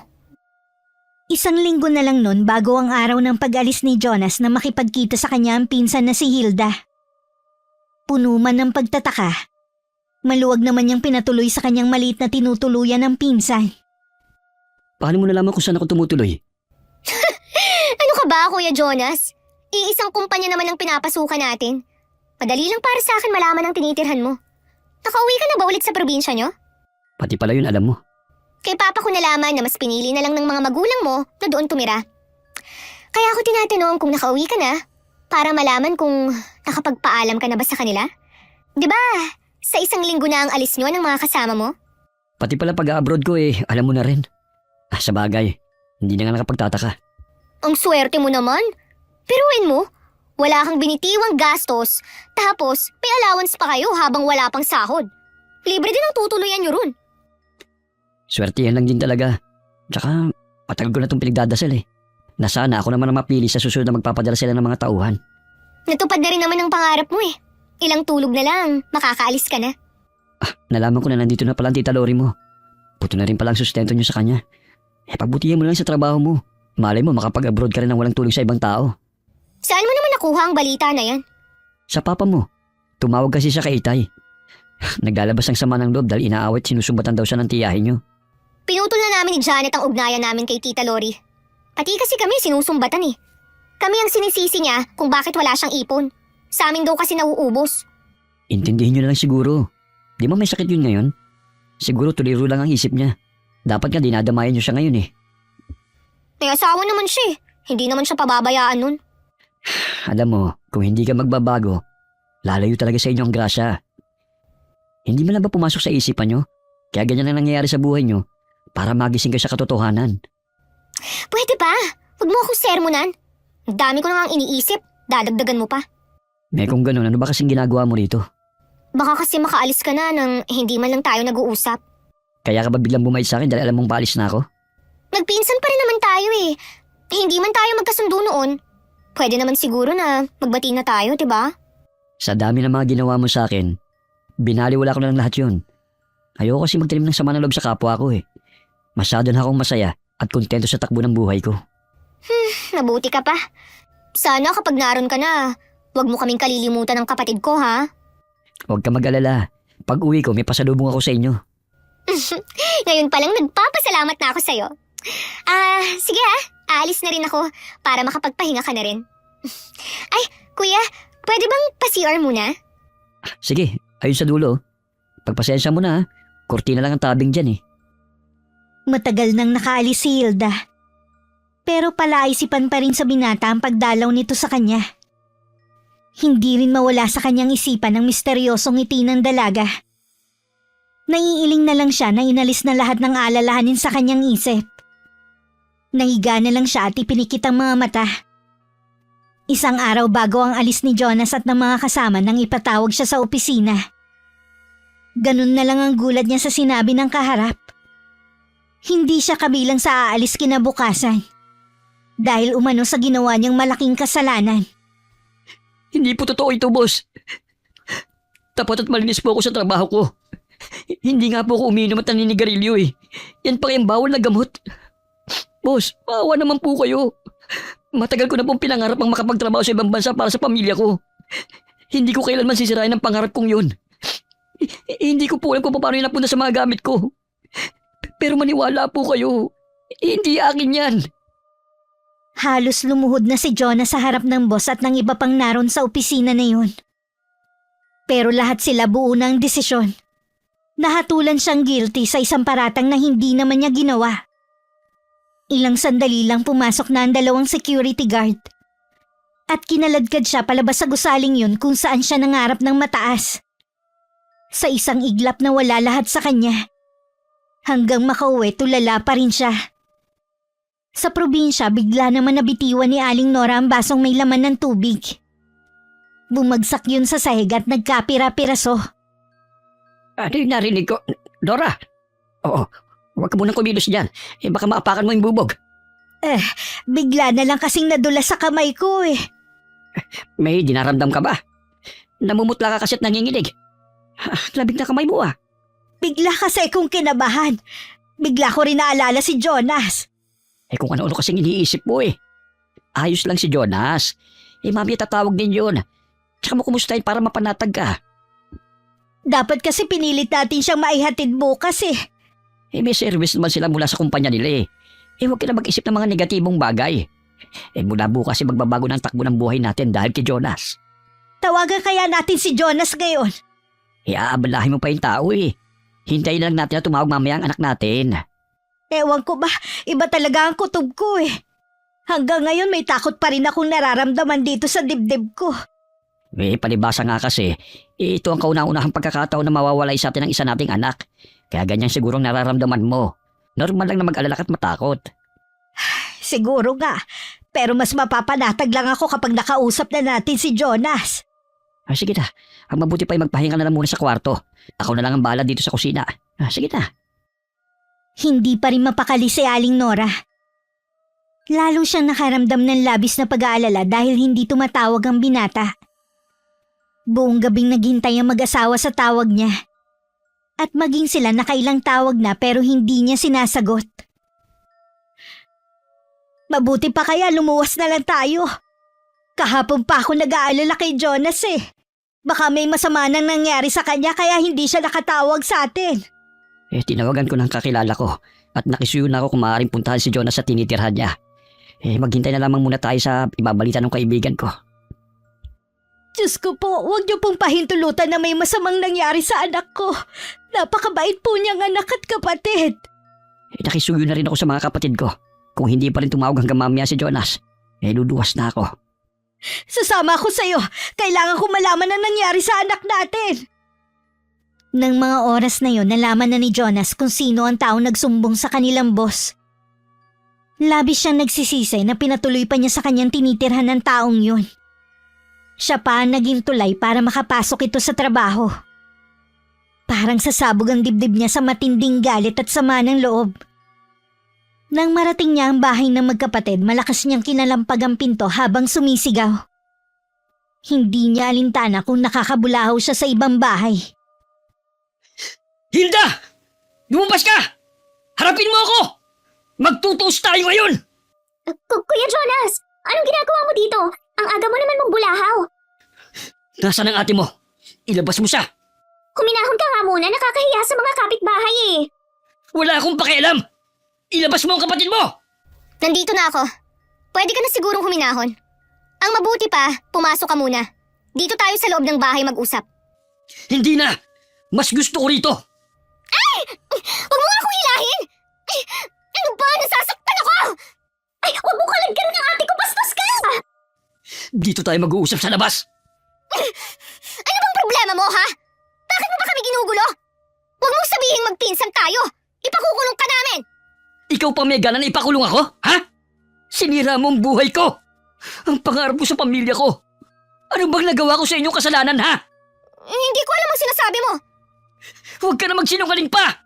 Isang linggo na lang nun bago ang araw ng pag-alis ni Jonas na makipagkita sa kanya ang pinsan na si Hilda. Puno man ng pagtataka, maluwag naman niyang pinatuloy sa kanyang maliit na tinutuluyan ng pinsan. Paano mo nalaman kung saan ako tumutuloy? Ano ka ba, Kuya Jonas? Iisang kumpanya naman ang pinapasukan natin. Madali lang para sa akin malaman ang tinitirhan mo. Nakauwi ka na ba ulit sa probinsya nyo? Pati pala yun alam mo. Kay Papa ko nalaman na mas pinili na lang ng mga magulang mo na doon tumira. Kaya ako tinatanong kung nakauwi ka na para malaman kung nakapagpaalam ka na ba sa kanila. 'Di ba? Sa isang linggo na ang alis nyo ng mga kasama mo? Pati pala pag-abroad ko alam mo na rin. Sa bagay, hindi na nga nakapagtataka. Ang swerte mo naman. Piruin mo, wala kang binitiwang gastos, tapos may allowance pa kayo habang wala pang sahod. Libre din ang tutuluyan nyo ron. Swertihan lang din talaga. Tsaka, patagal ko na itong pinagdadasal na sana ako naman ang mapili sa susunod na magpapadala sila ng mga tauhan. Natupad na rin naman ang pangarap mo Ilang tulog na lang, makakaalis ka na. Nalaman ko na nandito na pala ang tita Lori mo. Puto na rin pala ang sustento niyo sa kanya. Pagbutihan mo lang sa trabaho mo. Malay mo makapag-abroad ka rin ng walang tulong sa ibang tao. Saan mo naman nakuha ang balita na yan? Sa papa mo. Tumawag kasi siya kay Itay. Naglalabas ng sama ng loob dahil inaawat sinusumbatan daw siya ng tiyahin niyo. Pinutol na namin ni Janet ang ugnayan namin kay Tita Lori. Pati kasi kami sinusumbatan Kami ang sinisisi niya kung bakit wala siyang ipon. Sa amin daw kasi nauubos. Intindihin niyo na lang siguro. Di ba may sakit yun ngayon? Siguro tuliro lang ang isip niya. Dapat nga dinadamayan niyo siya ngayon May asawa naman siya Hindi naman siya pababayaan nun. Alam mo, kung hindi ka magbabago, lalayo talaga sa inyo ang grasya. Hindi man lang ba pumasok sa isipan niyo? Kaya ganyan ang nangyayari sa buhay niyo para magising ka sa katotohanan. Pwede ba? Huwag mo ako sermonan. Ang dami ko na nga iniisip. Dadagdagan mo pa. Kung ganun, ano ba kasing ginagawa mo rito? Baka kasi makaalis ka na nang hindi man lang tayo nag-uusap. Kaya ka ba biglang bumait sa akin dahil alam mong paalis na ako? Nagpinsan pa rin naman tayo Hindi man tayo magkasundo noon. Pwede naman siguro na magbati na tayo, diba? Sa dami ng mga ginawa mo sa akin, binaliwala ko na lang lahat yun. Ayoko kasi magtanim ng sama ng loob sa kapwa ko Masyado na akong masaya at kontento sa takbo ng buhay ko. Nabuti ka pa. Sana kapag naroon ka na, huwag mo kaming kalilimutan ng kapatid ko, ha? Huwag ka mag-alala. Pag uwi ko, may pasalubong ako sa inyo. Ngayon palang nagpapasalamat na ako sa'yo. Sige aalis na rin ako para makapagpahinga ka na rin. Ay, kuya, pwede bang pa-CR muna? Sige, ayun sa dulo. Pagpasensya mo na kurtina lang ang tabing dyan Matagal nang nakaalis si Hilda. Pero palaisipan pa rin sa binata ang pagdalaw nito sa kanya. Hindi rin mawala sa kanyang isipan ang misteryosong ngiti ng dalaga. Naiiling na lang siya na inalis na lahat ng alalahanin sa kanyang isip. Nahiga na lang siya at ipinikit ang mga mata. Isang araw bago ang alis ni Jonas at ng mga kasama nang ipatawag siya sa opisina. Ganun na lang ang gulat niya sa sinabi ng kaharap. Hindi siya kabilang sa aalis kinabukasan. Dahil umano sa ginawa niyang malaking kasalanan. Hindi po totoo ito, boss. Tapat at malinis po ako sa trabaho ko. Hindi nga po ako uminom at naninigarilyo Yan pa kayang bawal na gamot. Boss, maawa naman po kayo. Matagal ko na pong pinangarap ang makapagtrabaho sa ibang bansa para sa pamilya ko. Hindi ko kailanman sisirain ang pangarap kong yun. Hindi ko po alam kung paano yun napunta sa mga gamit ko. Pero maniwala po kayo. Hindi akin yan. Halos lumuhod na si Jonas sa harap ng boss at ng iba pang naroon sa opisina na yun. Pero lahat sila buo ng desisyon. Nahatulan siyang guilty sa isang paratang na hindi naman niya ginawa. Ilang sandali lang pumasok na ang dalawang security guard. At kinaladkad siya palabas sa gusaling yun kung saan siya nangarap ng mataas. Sa isang iglap na wala lahat sa kanya. Hanggang makauwi tulala pa rin siya. Sa probinsya bigla naman nabitiwan ni Aling Nora ang basong may laman ng tubig. Bumagsak yun sa sahig at nagkapira-piraso. Ano yung narinig ko? Nora? Oo, huwag ka munang kumilos dyan. Baka maapakan mo yung bubog. Bigla na lang kasing nadula sa kamay ko May dinaramdam ka ba? Namumutla ka kasi at nanginginig. Labig na kamay mo Bigla kasi kong kinabahan. Bigla ko rin naalala si Jonas. Kung ano-ano kasing iniisip mo eh. Ayos lang si Jonas. Mami tatawag din yun. Tsaka mo kumustahin para mapanatag ka. Dapat kasi pinilit natin siyang maihatid bukas eh. May service naman sila mula sa kumpanya nila eh. Huwag ka na mag-isip ng mga negatibong bagay. Mula bukas magbabago ng takbo ng buhay natin dahil kay Jonas. Tawagan kaya natin si Jonas ngayon. Aabalahin mo pa yung tao eh. Hintayin lang natin na tumawag mamaya ang anak natin. Ewan ko ba, iba talaga ang kutob ko eh. Hanggang ngayon may takot pa rin akong nararamdaman dito sa dibdib ko. Palibasa nga kasi, ito ang kauna-unahang pagkakataon na mawawalay sa atin ang isa nating anak. Kaya ganyan sigurong nararamdaman mo. Normal lang na mag-alala at matakot. Siguro nga, pero mas mapapanatag lang ako kapag nakausap na natin si Jonas. Sige na, ang mabuti pa ay magpahinga na lang muna sa kwarto. Ako na lang ang bahala dito sa kusina. Sige na. Hindi pa rin mapakali si Aling Nora. Lalo siyang nakaramdam ng labis na pag-aalala dahil hindi tumatawag ang binata. Buong gabing naghintay ang mag-asawa sa tawag niya. At maging sila nakailang tawag na pero hindi niya sinasagot. Mabuti pa kaya lumuwas na lang tayo. Kahapon pa ako nag-aalala kay Jonas eh. Baka may masama nang nangyari sa kanya kaya hindi siya nakatawag sa atin. Tinawagan ko ng kakilala ko at nakisuyo na ako kung maaaring puntahan si Jonas sa tinitirhan niya. Maghintay na lamang muna tayo sa ibabalita ng kaibigan ko. Diyos ko po, huwag niyo pong pahintulutan na may masamang nangyari sa anak ko. Napakabait po niyang anak at kapatid. Nakisuyo na rin ako sa mga kapatid ko. Kung hindi pa rin tumawag hanggang mamaya si Jonas, luluwas na ako. Sasama ako sa'yo. Kailangan ko malaman ang nangyari sa anak natin. Nang mga oras na yon, nalaman na ni Jonas kung sino ang taong nagsumbong sa kanilang boss. Labis siyang nagsisisi na pinatuloy pa niya sa kanyang tinitirhan ng taong yun. Siya pa ang naging tulay para makapasok ito sa trabaho. Parang sasabog ang dibdib niya sa matinding galit at sama ng loob. Nang marating niya ang bahay ng magkapatid, malakas niyang kinalampag ang pinto habang sumisigaw. Hindi niya alintana kung nakakabulahaw siya sa ibang bahay. Hilda! Lumabas ka! Harapin mo ako! Magtutuos tayo ngayon! Kuya Jonas, anong ginagawa mo dito? Ang aga mo naman mong bulahaw. Nasaan ang ate mo? Ilabas mo siya! Kuminahon ka nga muna, nakakahiya sa mga kapitbahay eh. Wala akong pakialam! Ilabas mo ang kapatid mo! Nandito na ako. Pwede ka na sigurong huminahon. Ang mabuti pa, pumasok ka muna. Dito tayo sa loob ng bahay mag-usap. Hindi na! Mas gusto ko rito! Huwag mo nga akong hilahin! Ay, ano ba? Nasasaktan ako! Ay, huwag mo kalagkarin ang ate ko! Bastos ka! Dito tayo mag-uusap sa labas! Ano bang problema mo, ha? Bakit mo ba kami ginugulo? Huwag mong sabihin magpinsan tayo! Ipakukulong ka namin! Ikaw pa may gana na ipakulong ako? Ha? Sinira mo ang buhay ko! Ang pangarap ko sa pamilya ko! Ano bang nagawa ko sa inyong kasalanan, ha? Hindi ko alam ang sinasabi mo! Huwag ka na magsinungaling pa!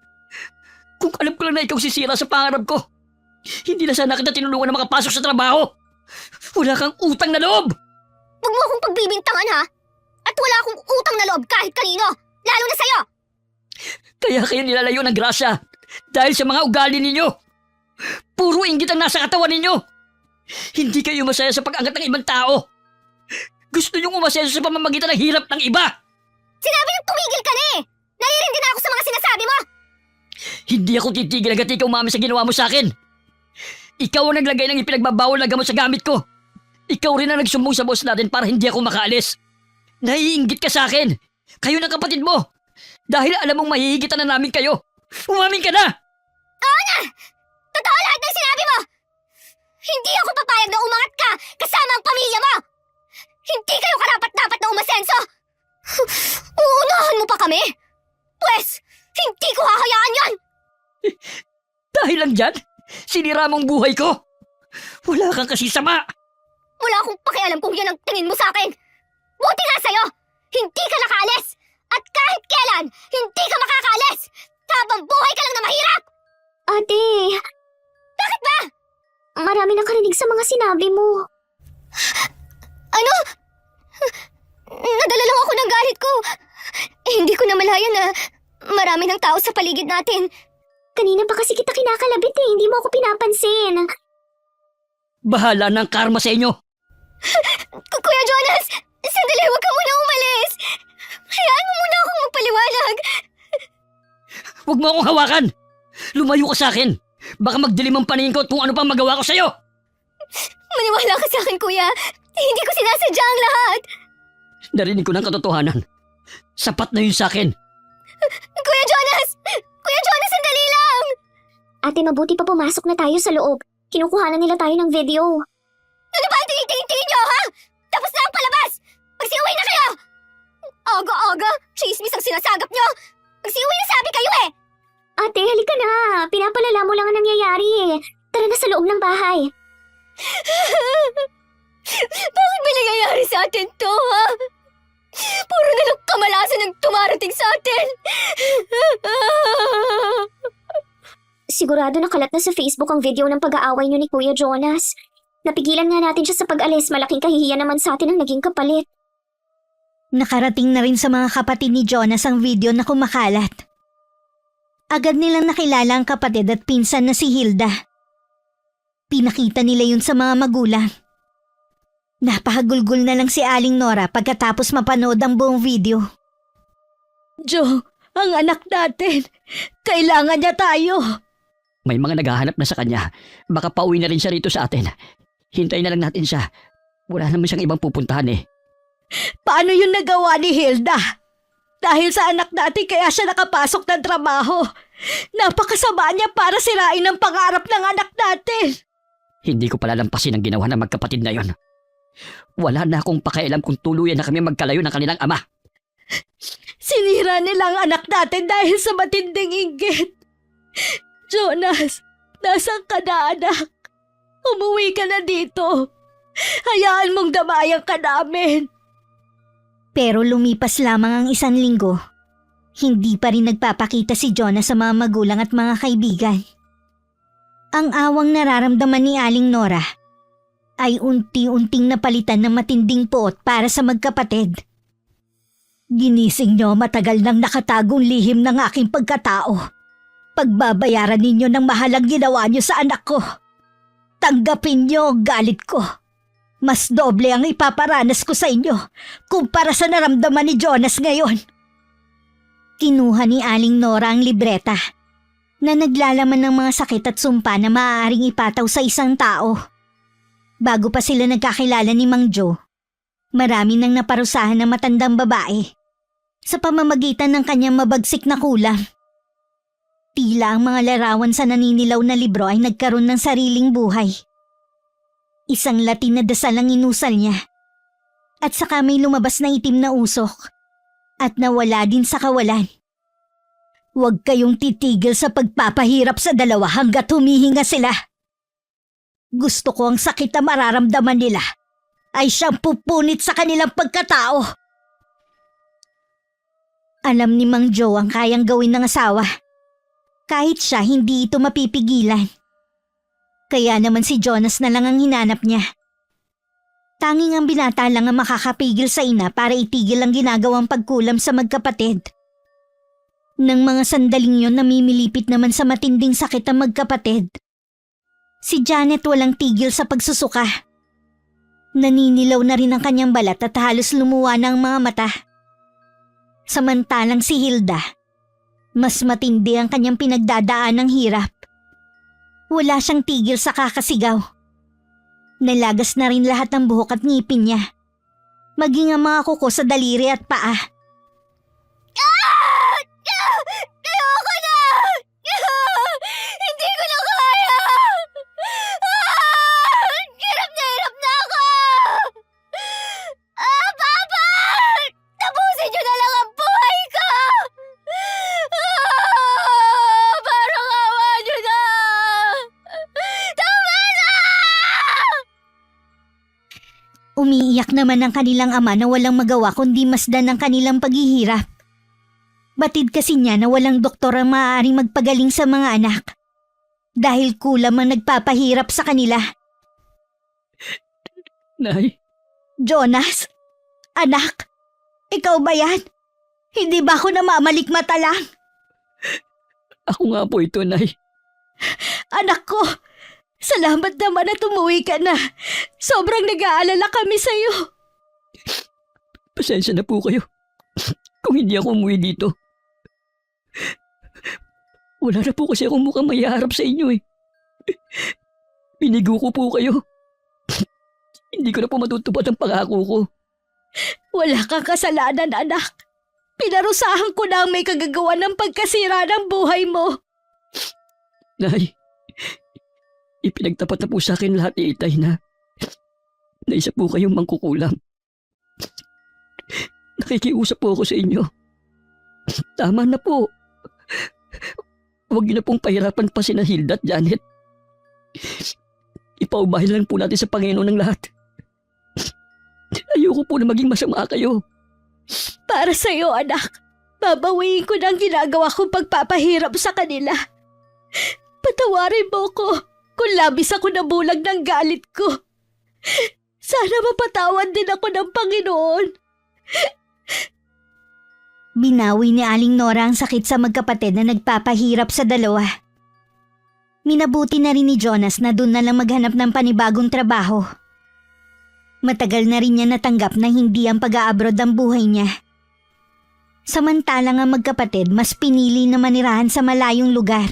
Kung alam ko lang na ikaw sisira sa pangarap ko, hindi na sana kita tinulungan na makapasok sa trabaho! Wala kang utang na loob! Huwag mo akong pagbibintangan, ha? At wala akong utang na loob kahit kanino, lalo na sa'yo! Kaya kayo nilalayo ng grasya dahil sa mga ugali ninyo. Puro inggit ang nasa katawan ninyo. Hindi kayo masaya sa pag-angat ng ibang tao. Gusto niyong umasenso sa pamamagitan ng hirap ng iba. Sinabi nang tumigil ka na eh! Naririndi na ako sa mga sinasabi mo! Hindi ako titigil agad ikaw, mami, sa ginawa mo sa akin. Ikaw ang naglagay ng ipinagbabawal na gamot sa gamit ko. Ikaw rin ang nagsumbong sa boss natin para hindi ako makaalis. Naiinggit ka sa akin. Kayo ng kapatid mo. Dahil alam mong mahihigitan na namin kayo. Umamin ka na! Oo na! Totoo lahat ng sinabi mo! Hindi ako papayag na umangat ka kasama ang pamilya mo! Hindi kayo karapat-dapat na umasenso! Uunahan mo pa kami? Pwes, hindi ko hahayaan yan! Dahil lang dyan, sinira mong buhay ko. Wala kang kasi sama. Wala akong pakialam kung yan ang tingin mo sa akin. Buti nga sa'yo, hindi ka nakaalis! At kahit kailan, hindi ka makakaalis! Habang buhay ka lang na mahirap! Ate! Bakit ba? Marami nakarinig sa mga sinabi mo. Ano? Nadala lang ako ng galit ko. Hindi ko na malaya na marami ng tao sa paligid natin. Kanina pa kasi kita kinakalabit eh, hindi mo ako pinapansin. Bahala ng karma sa inyo. Kuya Jonas, sandali, huwag ka muna umalis. Hayaan mo muna akong magpaliwanag. Huwag mo akong hawakan. Lumayo ka sa akin. Baka magdilim ang paningin ko at kung ano pang magawa ko sa'yo. Maniwala ka sa akin, kuya. Hindi ko sinasadya ang lahat. Narinig ko ng katotohanan. Sapat na yun sa akin. Kuya Jonas! Kuya Jonas, sandali lang! Ate, mabuti pa pumasok na tayo sa loob. Kinukuha na nila tayo ng video. Ano ba ang tingin-tingin niyo, ha? Tapos na ang palabas! Magsiuwi na kayo! Aga-aga, chismis ang sinasagap niyo! Magsiuwi na sabi kayo eh! Ate, halika na. Pinapalala mo lang ang nangyayari eh. Tara na sa loob ng bahay. Bakit ba nangyayari sa atin to, ha? Puro na lang kamalasan ang tumarating sa atin. Sigurado nakalat na sa Facebook ang video ng pag-aaway niyo ni Kuya Jonas. Napigilan nga natin siya sa pag-alis, malaking kahihiyan naman sa atin ang naging kapalit. Nakarating na rin sa mga kapatid ni Jonas ang video na kumakalat. Agad nilang nakilala ang kapatid at pinsan na si Hilda. Pinakita nila yun sa mga magulang. Napakagulgol na lang si Aling Nora pagkatapos mapanood ang buong video. Jo, ang anak natin. Kailangan niya tayo. May mga naghahanap na sa kanya. Baka pauwi na rin siya rito sa atin. Hintayin na lang natin siya. Wala naman siyang ibang pupuntahan eh. Paano yun nagawa ni Hilda? Dahil sa anak natin kaya siya nakapasok ng trabaho. Napakasama niya para sirain ang pangarap ng anak natin. Hindi ko palalampasin ang ginawa ng magkapatid na yon. Wala na akong pakialam kung tuluyan na kami magkalayo ng kanilang ama. Sinira nila ang anak natin dahil sa matinding inggit. Jonas, nasaan ka na anak? Umuwi ka na dito. Hayaan mong damayan ka namin. Pero lumipas lamang ang 1 linggo. Hindi pa rin nagpapakita si Jonas sa mga magulang at mga kaibigan. Ang awang nararamdaman ni Aling Nora ay unti-unting napalitan ng matinding poot para sa magkapatid. Ginising niyo matagal nang nakatagong lihim ng aking pagkatao. Pagbabayaran ninyo ng mahalang ginawa niyo sa anak ko. Tanggapin niyo ang galit ko. Mas doble ang ipaparanas ko sa inyo kumpara sa naramdaman ni Jonas ngayon. Kinuha ni Aling Nora ang libreta na naglalaman ng mga sakit at sumpa na maaaring ipataw sa isang tao. Bago pa sila nagkakilala ni Mang Joe, marami nang naparusahan ng matandang babae sa pamamagitan ng kanyang mabagsik na kulam. Tila ang mga larawan sa naninilaw na libro ay nagkaroon ng sariling buhay. Isang Latin na dasal ang inusal niya at saka may lumabas na itim na usok at nawala din sa kawalan. Huwag kayong titigil sa pagpapahirap sa dalawa hanggat humihinga sila. Gusto ko ang sakit na mararamdaman nila ay siyang pupunit sa kanilang pagkatao. Alam ni Mang Joe ang kayang gawin ng asawa. Kahit siya, hindi ito mapipigilan. Kaya naman si Jonas na lang ang hinanap niya. Tanging ang binata lang ang makakapigil sa ina para itigil ang ginagawang pagkulam sa magkapatid. Nang mga sandaling yon namimilipit naman sa matinding sakit ang magkapatid. Si Janet walang tigil sa pagsusuka. Naninilaw na rin ang kanyang balat at halos lumuwa na ang mga mata. Samantalang si Hilda, mas matindi ang kanyang pinagdadaan ng hirap. Wala siyang tigil sa kakasigaw. Nalagas na rin lahat ng buhok at ngipin niya. Maging ang mga kuko sa daliri at paa. Ayoko na! Hindi ko na kaya! Hirap na ako! Papa! Tapusin niyo na lang ang buhay ko! Parang awa niyo na! Tama na! Umiiyak naman ang kanilang ama na walang magawa kundi masdan ang kanilang paghihirap. Batid kasi niya na walang doktor ang maaaring magpagaling sa mga anak. Dahil kulam ang nagpapahirap sa kanila. Nay, Jonas? Anak? Ikaw ba yan? Hindi ba ako namamalikmata lang? Ako nga po ito, Nay. Anak ko, salamat naman at umuwi ka na. Sobrang nag-aalala kami sa'yo. Pasensya na po kayo. Kung hindi ako umuwi dito. Wala na po kasi akong mukhang mayaharap sa inyo eh. Binigo ko po kayo. Hindi ko na po matutupad ang pangako ko. Wala kang kasalanan, anak. Pinarusahan ko na ang may kagagawa ng pagkasira ng buhay mo. Nay, ipinagtapat na po sa akin lahat ni Itay na isa po kayong mangkukulam. Nakikiusap po ako sa inyo. Tama na po. Huwag niyo na pong pahirapan pa sina Hilda at Janet. Ipaubahin lang po natin sa Panginoon ng lahat. Ayoko po na maging masama kayo. Para sa'yo, anak. Babawiin ko na ang ginagawa kong pagpapahirap sa kanila. Patawarin mo ko kung labis ako nabulag ng galit ko. Sana mapatawad din ako ng Panginoon. Binawi ni Aling Nora ang sakit sa magkapatid na nagpapahirap sa dalawa. Minabuti na rin ni Jonas na doon na lang maghanap ng panibagong trabaho. Matagal na rin niya natanggap na hindi ang pag-a-abroad ang buhay niya. Samantalang ang magkapatid mas pinili na manirahan sa malayong lugar.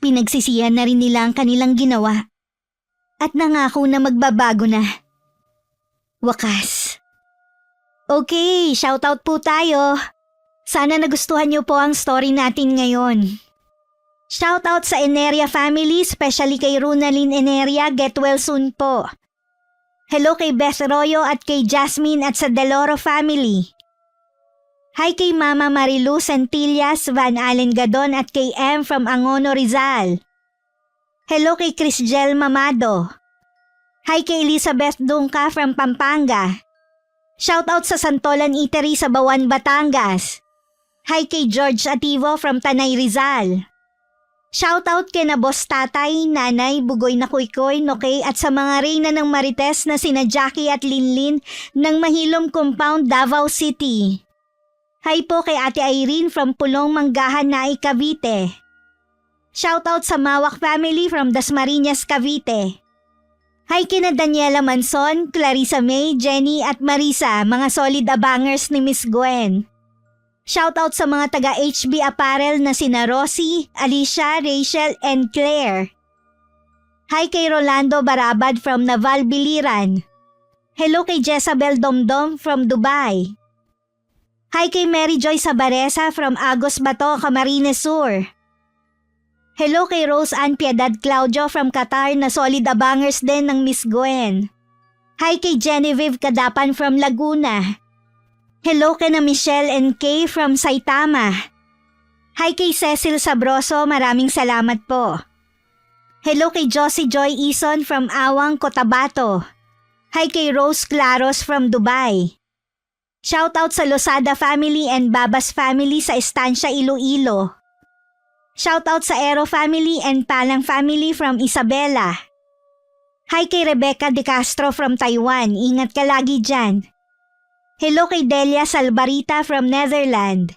Pinagsisihan na rin nila ang kanilang ginawa at nangako na magbabago na. Wakas. Okay, shoutout po tayo. Sana nagustuhan niyo po ang story natin ngayon. Shoutout sa Eneria family, especially kay Runalyn Eneria, get well soon po. Hello kay Beth Royo at kay Jasmine at sa Deloro family. Hi kay Mama Marilu Santillas, Van Allen Gadon at kay M from Angono Rizal. Hello kay Chris Jel Mamado. Hi kay Elizabeth Dungka from Pampanga. Shoutout sa Santolan Eatery sa Bawan, Batangas. Hi kay George Ativo from Tanay Rizal. Shoutout kay na Boss Tatay, Nanay, Bugoy na Kuykoy, Nokay at sa mga reyna ng Marites na sina Jackie at Linlin ng Mahilom Compound, Davao City. Hi po kay Ate Irene from Pulong Manggahan, Naay, Cavite. Shoutout sa Mawak family from Dasmariñas, Cavite. Hi kina Daniela Manson, Clarissa May, Jenny at Marisa, mga solid abangers ni Miss Gwen. Shoutout sa mga taga HB Apparel na sina Rosie, Alicia, Rachel, and Claire. Hi kay Rolando Barabad from Naval Biliran. Hello kay Jezabel Domdom from Dubai. Hi kay Mary Joy Sabaresa from Agos Bato, Camarines Sur. Hello kay Rose Ann Piedad Claudio from Qatar na solid abangers din ng Miss Gwen. Hi kay Genevieve Kadapan from Laguna. Hello kay na Michelle and Kay from Saitama. Hi kay Cecil Sabroso, maraming salamat po. Hello kay Josie Joy Ison from Awang, Cotabato. Hi kay Rose Claros from Dubai. Shoutout sa Losada family and Babas family sa Estancia, Iloilo. Shoutout sa Ero family and Palang family from Isabela. Hi kay Rebecca De Castro from Taiwan, ingat ka lagi dyan. Hello kay Delia Salbarita from Netherlands.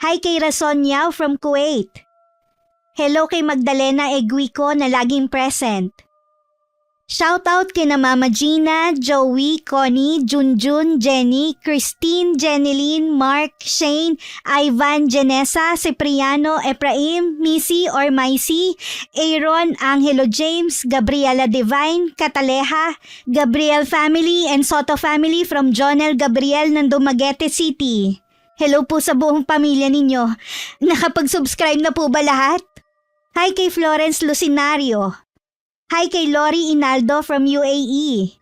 Hi kay Rason Yao from Kuwait. Hello kay Magdalena Eguico na laging present. Shoutout kina Mama Gina, Joey, Connie, Junjun, Jenny, Christine, Jeneline, Mark, Shane, Ivan, Janessa, Cipriano, Ephraim, Missy or Maisy, Aaron, Angelo James, Gabriela Divine, Cataleja, Gabriel family and Soto family from Jonel Gabriel ng Dumaguete City. Hello po sa buong pamilya ninyo. Nakapag-subscribe na po ba lahat? Hi kay Florence Lucinario. Hi kay Lori Inaldo from UAE.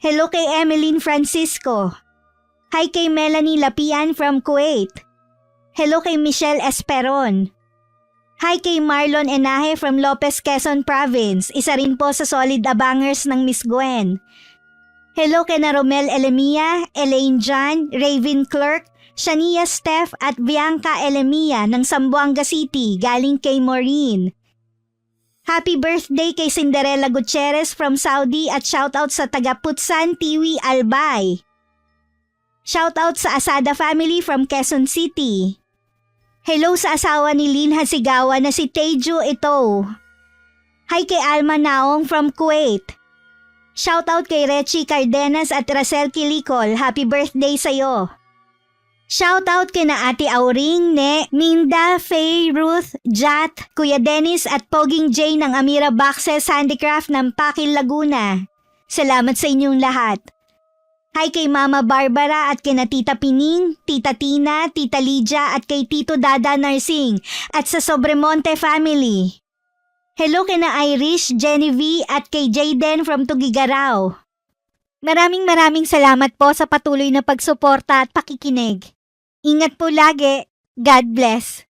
Hello kay Emeline Francisco. Hi kay Melanie Lapian from Kuwait. Hello kay Michelle Esperon. Hi kay Marlon Enaje from Lopez, Quezon Province. Isa rin po sa solid abangers ng Miss Gwen. Hello kay na Romel Elemia, Elaine John, Raven Clerk, Shania Steph at Bianca Elemia ng Zamboanga City galing kay Maureen. Happy birthday kay Cinderella Gutierrez from Saudi at shoutout sa taga-Putsan Tiwi Albay. Shoutout sa Asada family from Quezon City. Hello sa asawa ni Lin Hasigawa na si Teju ito. Hi kay Alma Naong from Kuwait. Shoutout kay Rechi Cardenas at Racel Kilikol. Happy birthday sa'yo. Shoutout kay na Ate Auring, Ne, Minda, Faye, Ruth, Jat, Kuya Dennis at Poging J ng Amira Boxes Handicraft ng Pakil, Laguna. Salamat sa inyong lahat. Hi kay Mama Barbara at kay na Tita Pining, Tita Tina, Tita Lydia at kay Tito Dada Narsing at sa Sobremonte family. Hello kay na Irish, Genevieve at kay Jayden from Tugigaraw. Maraming salamat po sa patuloy na pagsuporta at pakikinig. Ingat po lagi. God bless.